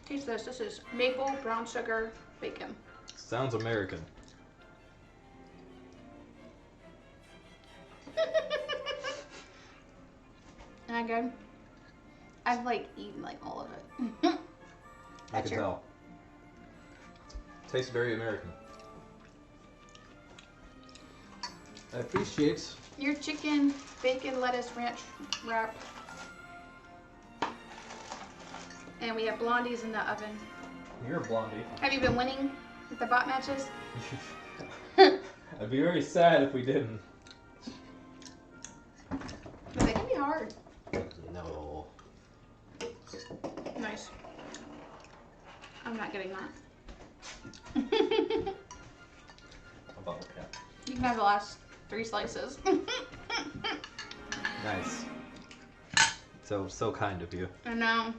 Taste this. This is maple brown sugar bacon. Sounds American. And I go, I've like eaten like all of it. I can tell. Tastes very American. I appreciate your chicken, bacon, lettuce, ranch wrap. And we have blondies in the oven. You're a blondie. Have you been winning with the bot matches? I'd be very sad if we didn't. But they can be hard. No. Nice. I'm not getting that. A bottle cap. You can have the last 3 slices. Nice. So kind of you. I know.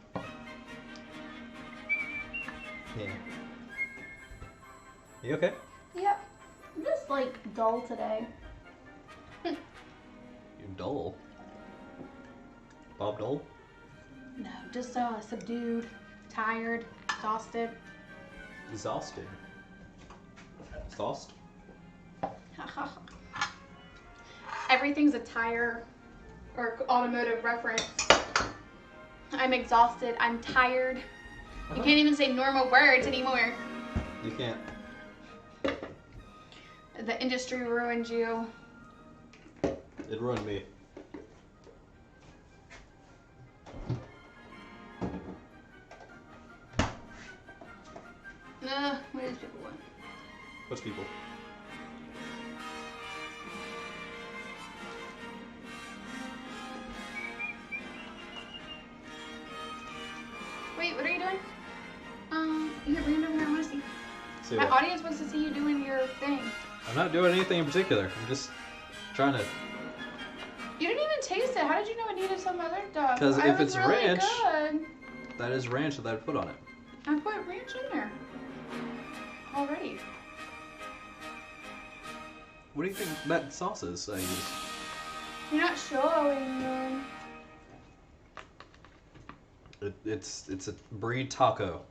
Yeah. You okay? Yep. I'm just like dull today. You're dull. Bob Dole? No, just subdued, tired, exhausted. Exhausted. Sauced? Everything's a tire or automotive reference. I'm exhausted. I'm tired. You can't even say normal words anymore. You can't. The industry ruined you. It ruined me. What does people want? What's people? Wait, what are you doing? You bring it over here. I want to see. See My what? audience wants to see you doing your thing. I'm not doing anything in particular. I'm just trying to. You didn't even taste it. How did you know it needed some other stuff? 'Cause if It was it's really ranch- good. That is ranch that I put on it. I put ranch in there already. What do you think that sauce is I use? You're not showing them. It's a brie taco.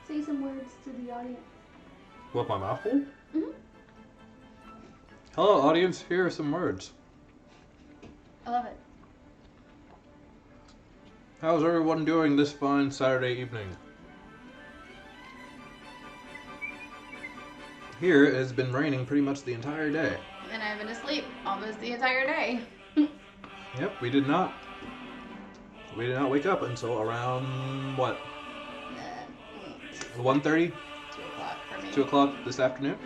Say some words to the audience. What, my mouth full? Mhm. Hello, audience. Here are some words. I love it. How's everyone doing this fine Saturday evening? Here it has been raining pretty much the entire day. And I've been asleep almost the entire day. Yep, we did not wake up until around what? 1:30, 2 o'clock for me. 2 o'clock this afternoon.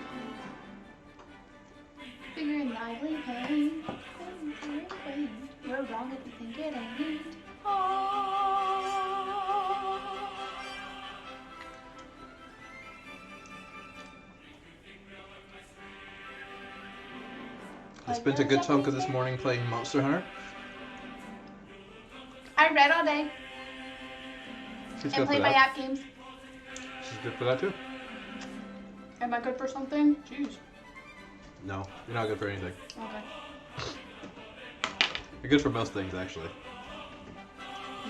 Figuring lively pain. You're wrong if you think it ain't. I spent a good chunk of this morning playing Monster Hunter. I read all day She's and good for played my that. app games. She's good for that too. Am I good for something? Jeez. No, you're not good for anything. Okay. You're good for most things, actually.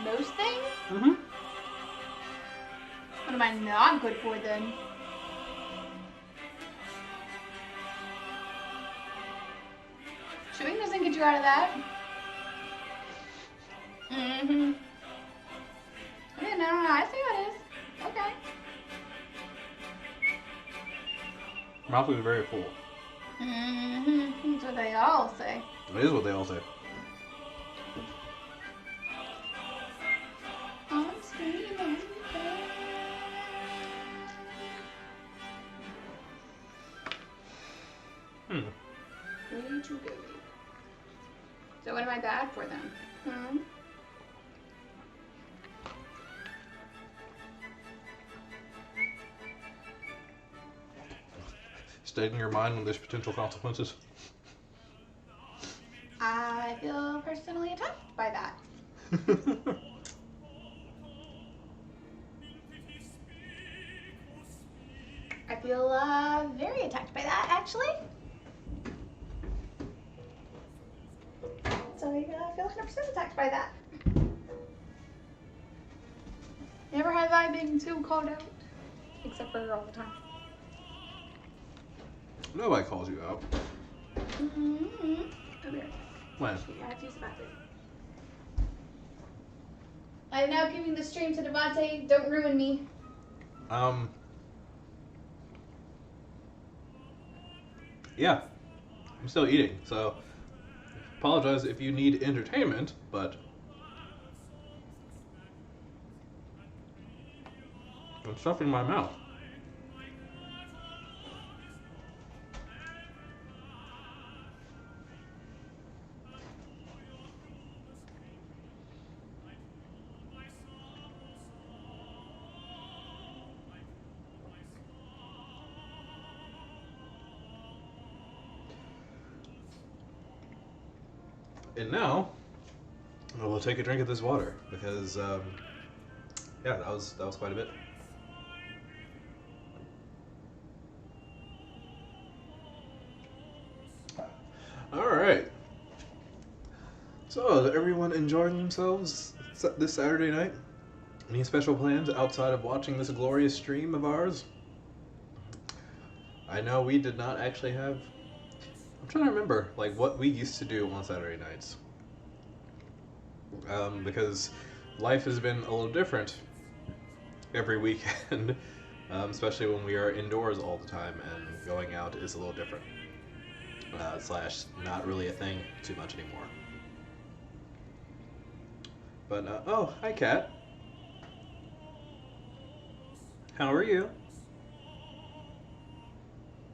Most things? Mm-hmm. What am I not good for then? Chewing doesn't get you out of that. Mm-hmm. Okay, no, I see what it is. Okay. Mouth is very full. Mm-hmm. That's what they all say. That is what they all say. I'm screaming. Way too good. So what am I bad for then? Hmm? Stating your mind when there's potential consequences. I feel personally attacked by that. I feel very attacked by that, actually. So I feel 100% attacked by that. Never have I been so called out, except for her all the time. Nobody calls you out. Mm-hmm. Come here. When? I have to use the bathroom. I'm now giving the stream to Devontae. Don't ruin me. Yeah. I'm still eating, so apologize if you need entertainment, but I'm stuffing my mouth. And now, I will take a drink of this water because yeah, that was quite a bit. All right. So, is everyone enjoying themselves this Saturday night? Any special plans outside of watching this glorious stream of ours? I know we did not actually have. I'm trying to remember like what we used to do on Saturday nights. Because life has been a little different every weekend, especially when we are indoors all the time and going out is a little different. Slash, not really a thing too much anymore. But, oh, hi, Kat. How are you?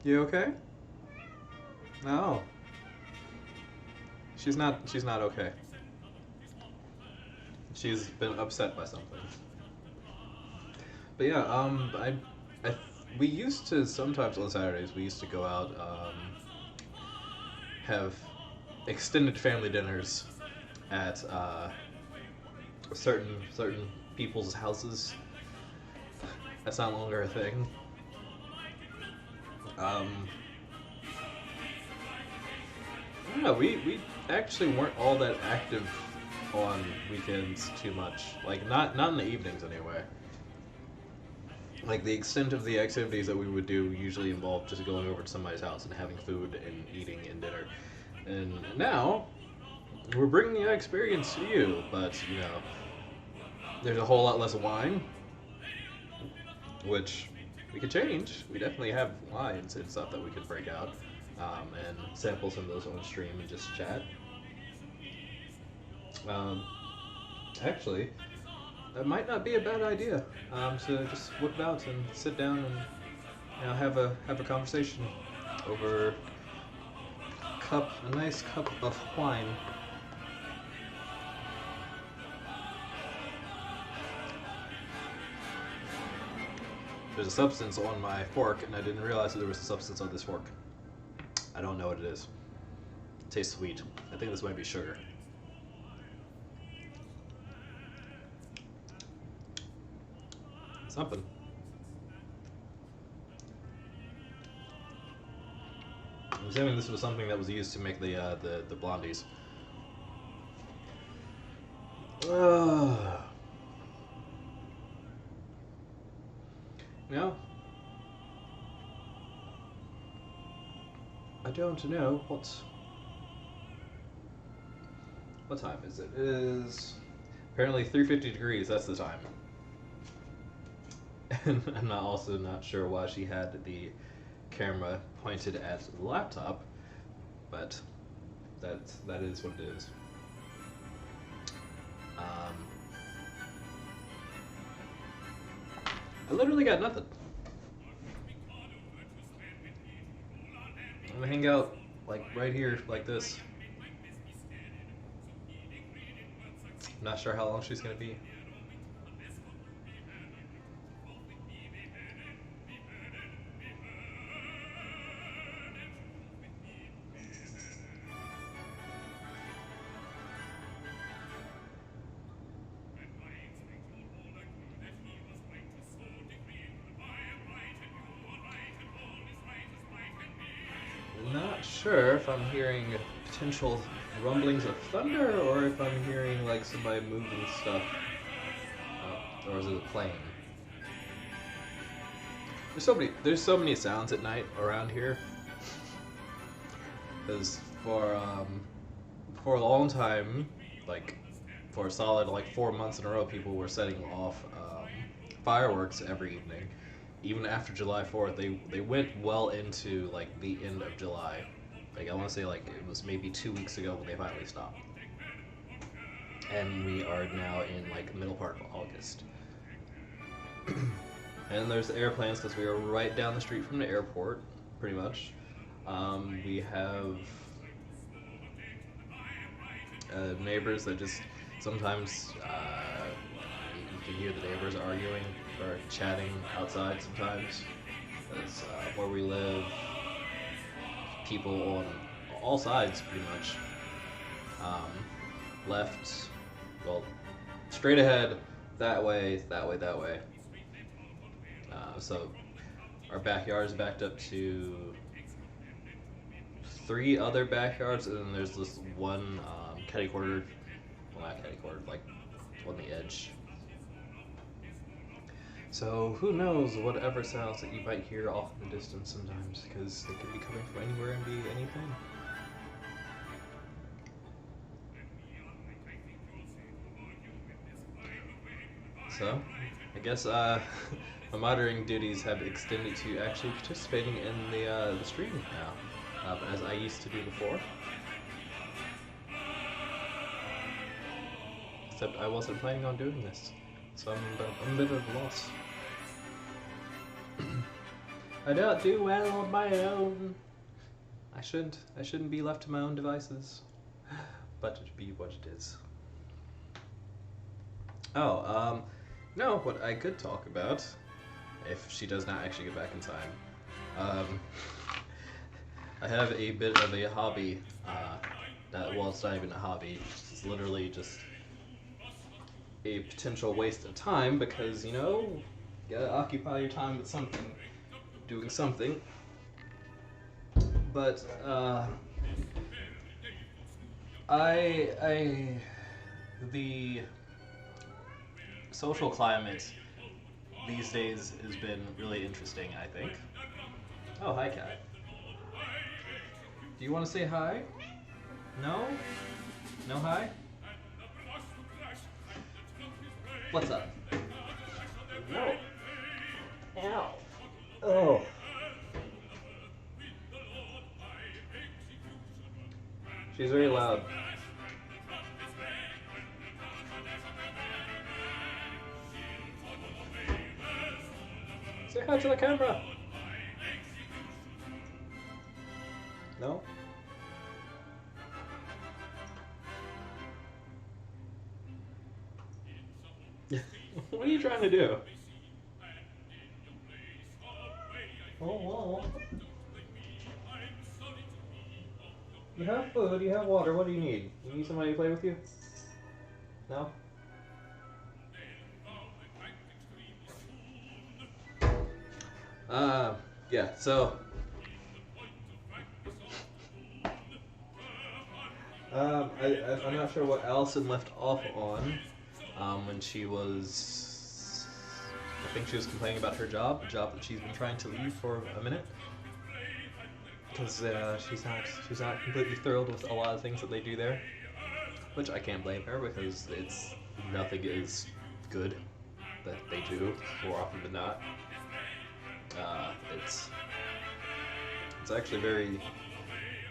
You okay? No. She's not okay. She's been upset by something. But yeah, we used to sometimes on Saturdays we used to go out, have extended family dinners at certain people's houses. That's not longer a thing. Yeah, we actually weren't all that active on weekends too much. Like not in the evenings anyway. Like the extent of the activities that we would do usually involved just going over to somebody's house and having food and eating and dinner. And now we're bringing that experience to you, but you know, there's a whole lot less wine, which we could change. We definitely have wines and stuff that we could break out and sample some of those on stream and just chat. Actually, that might not be a bad idea. To just whip out and sit down and have a conversation over a nice cup of wine. There's a substance on my fork, and I didn't realize that there was a substance on this fork. I don't know what it is. It tastes sweet. I think this might be sugar. Something. I'm assuming this was something that was used to make the blondies. No. I don't know what time is it? It is apparently 3:50 degrees. That's the time. And I'm also not sure why she had the camera pointed at the laptop, but that is what it is. I literally got nothing. I'm gonna hang out like right here, like this. Not sure how long she's gonna be. Not sure if I'm hearing potential rumblings of thunder or if I'm hearing like somebody moving stuff, or is it a plane? There's so many sounds at night around here. Because for a long time, like for a solid like 4 months in a row, people were setting off fireworks every evening. Even after July 4th, they went well into like the end of July. Like I want to say like it was maybe 2 weeks ago when they finally stopped. And we are now in like middle part of August. And there's the airplanes because we are right down the street from the airport, pretty much. We have neighbors that just sometimes you can hear the neighbors arguing or chatting outside sometimes. Because where we live, people on all sides pretty much, left, well, straight ahead, that way, that way, that way. So our backyard is backed up to 3 other backyards, and then there's this one catty cornered, well, not catty cornered, like on the edge. So who knows whatever sounds that you might hear off in the distance sometimes, because they could be coming from anywhere and be anything. So, I guess my monitoring duties have extended to actually participating in the stream now, as I used to do before. Except I wasn't planning on doing this, so I'm a bit of a loss. I don't do well on my own. I shouldn't be left to my own devices, but it be what it is. Oh, no, what I could talk about, if she does not actually get back in time, I have a bit of a hobby, well, it's not even a hobby, it's literally just a potential waste of time, because, you know, you gotta occupy your time with something, doing something, but, the social climate these days has been really interesting, I think. Oh, hi, Kat. Do you want to say hi? No? No hi? What's up? No. Ow. Oh. She's very loud. Say hi to the camera. No? What are you trying to do? Oh, whoa. You have food, you have water, what do you need? You need somebody to play with you? No? Yeah, so I'm not sure what Allison left off on when she was, I think she was complaining about her job, a job that she's been trying to leave for a minute, because she's not completely thrilled with a lot of things that they do there, which I can't blame her, because nothing is good that they do more often than not. It's actually very,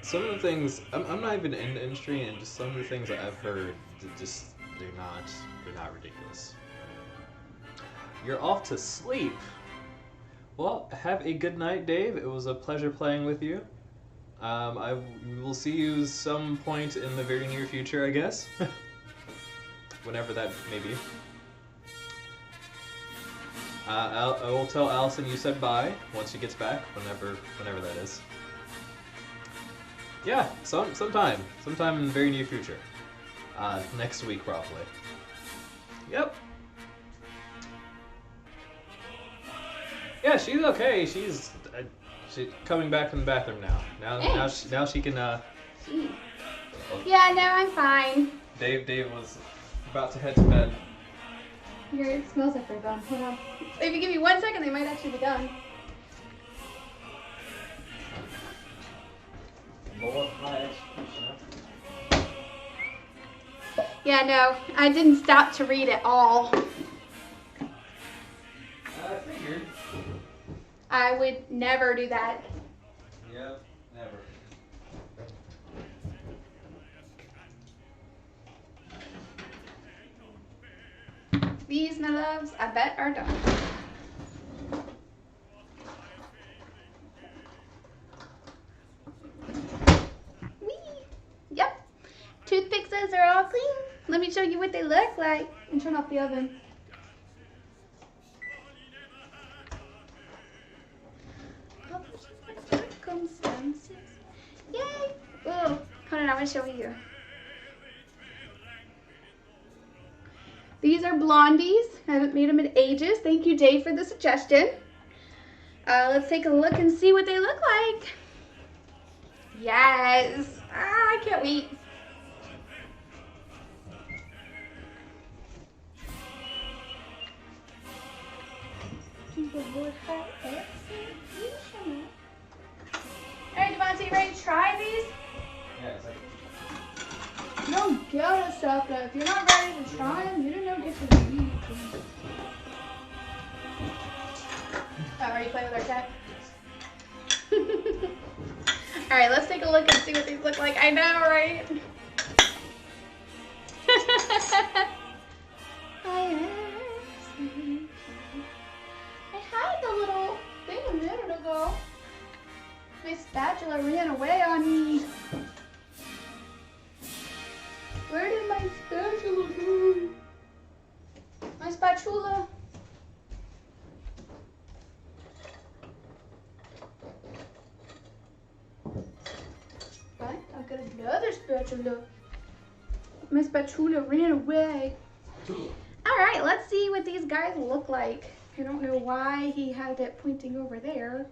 some of the things, I'm not even in the industry, and just some of the things that I've heard, they're not ridiculous. You're off to sleep. Well, have a good night, Dave. It was a pleasure playing with you. I will see you some point in the very near future, I guess. Whenever that may be. I will tell Allison you said bye once she gets back, whenever that is. Yeah, sometime in the very near future. Next week probably. Yep. Yeah, she's okay. She's coming back from the bathroom now. Now she can. Yeah, no, I'm fine. Dave was about to head to bed. Here, it smells like they're done. Hold on. If you give me 1 second, they might actually be done. Yeah, no, I didn't stop to read at all. I figured. I would never do that. Yep, never. These, my loves, I bet are done. Whee! Yep. Toothpicks are all clean. Let me show you what they look like. And turn off the oven. Circumstances. Yay! Oh, hold on, I want to show you. These are blondies. I haven't made them in ages. Thank you, Dave, for the suggestion. Let's take a look and see what they look like. Yes. I can't wait. Alright, Devontae, you ready to try these? Yeah, it's like You don't get us stuff, but if you're not ready to try them, you don't get to eat them. Oh, are you playing with our cat? Alright, let's take a look and see what these look like. I know, right? I had the little thing a minute ago. My spatula ran away on me. Where did my spatula go? My spatula. Right, I've got another spatula. My spatula ran away. Alright, let's see what these guys look like. I don't know why he had it pointing over there.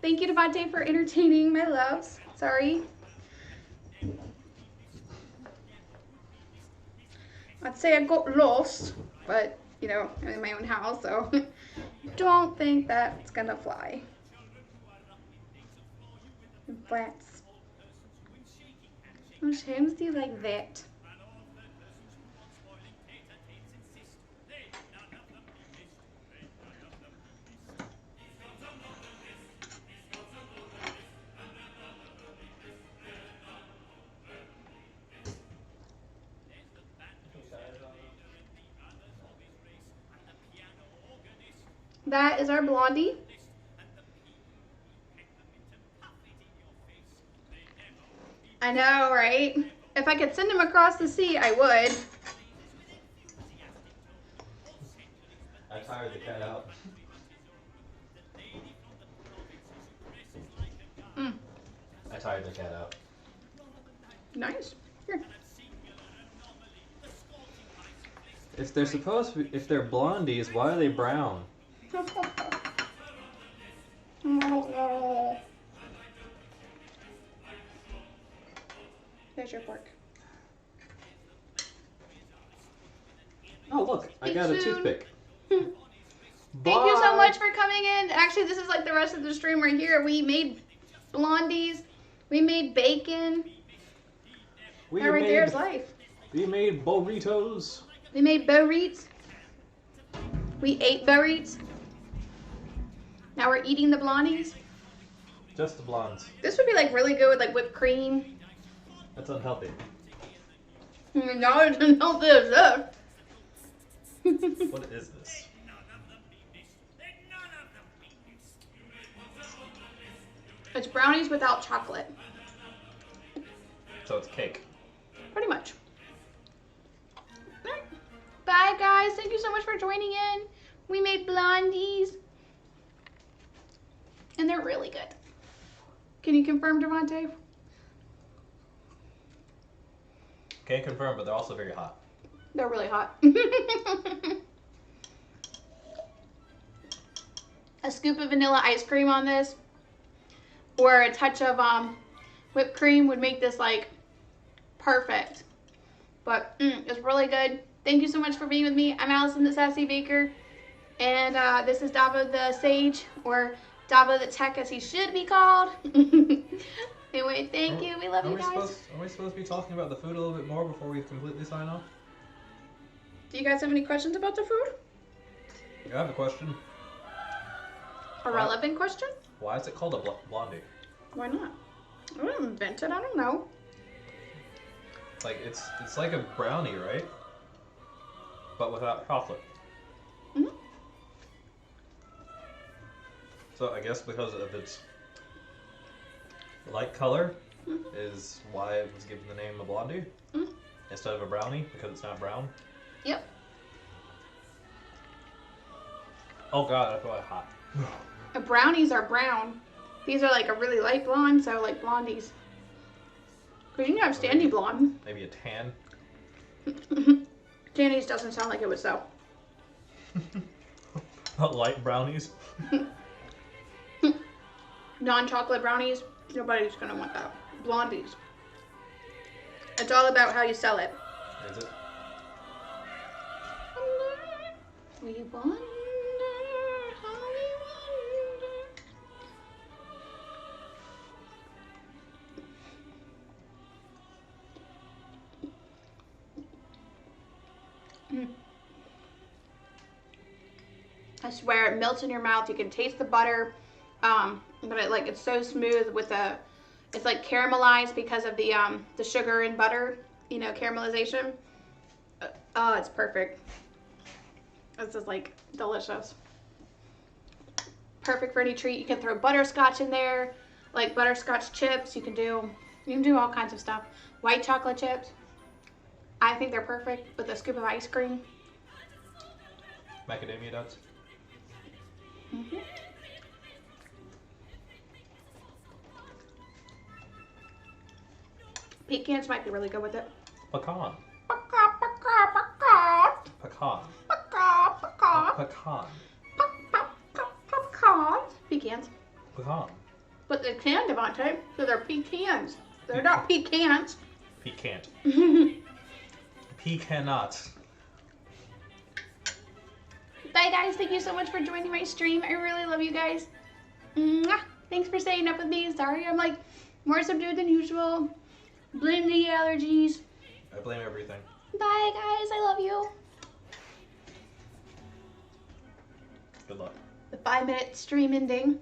Thank you, Devontae, for entertaining my loves. Sorry. I'd say I got lost, but, you know, I'm in my own house, so don't think that's gonna fly. And plants. How much hands do you like that? That is our blondie. I know, right? If I could send him across the sea, I would. I tired the cat out. I tired the cat out. Nice. Here. If they're if they're blondies, why are they brown? There's your fork. Oh look, I got a toothpick. Thank you so much for coming in. Actually, this is like the rest of the stream right here. We made blondies. We made bacon. That right there is life. We made burritos. We made burritos. We ate burritos. Now we're eating the blondies. Just the blondes. This would be like really good with like whipped cream. That's unhealthy. No, it's not this. What is this? It's brownies without chocolate. So it's cake. Pretty much. Alright. Bye guys. Thank you so much for joining in. We made blondies. And they're really good. Can you confirm, Devontae? Can't confirm, but they're also very hot. They're really hot. A scoop of vanilla ice cream on this, or a touch of whipped cream would make this like perfect. But it's really good. Thank you so much for being with me. I'm Allison the Sassy Baker, and this is Davo the Sage, or Davo the Tech as he should be called. Anyway, thank you. We love you guys. Are we supposed to be talking about the food a little bit more before we completely sign off? Do you guys have any questions about the food? I have a question. A relevant question? Why is it called a blondie? Why not? I didn't invent it. I don't know. Like it's like a brownie, right? But without chocolate. Mm-hmm. So I guess because of its light color is why it was given the name of blondie instead of a brownie, because it's not brown. Yep. Oh god, I feel like hot. Brownies are brown. These are like a really light blonde, so like blondies. Because you can have standy blonde. Maybe a tan. Danny's doesn't sound like it would sell. Light brownies. Non-chocolate brownies, nobody's gonna want that. Blondies. It's all about how you sell it. Is it? We wonder how we wonder. I swear, it melts in your mouth. You can taste the butter, but it's so smooth with it's like caramelized because of the sugar and butter, caramelization. Oh, it's perfect. This is like delicious. Perfect for any treat. You can throw butterscotch in there, like butterscotch chips. You can do all kinds of stuff. White chocolate chips. I think they're perfect with a scoop of ice cream. Macadamia nuts. Mm-hmm. Pecans might be really good with it. Pecan. Pecan, pecan, pecan. Pecan. Pecan, pecan. Pecan. Pecans. Pecans. Pecan. But they can, Devontae. So they're pecans. They're not pecans. Pecant. Pecannot. Bye, guys. Thank you so much for joining my stream. I really love you guys. Mwah. Thanks for staying up with me. Sorry I'm like more subdued than usual. Blame the allergies. I blame everything. Bye, guys. I love you. Good luck. The 5-minute stream ending.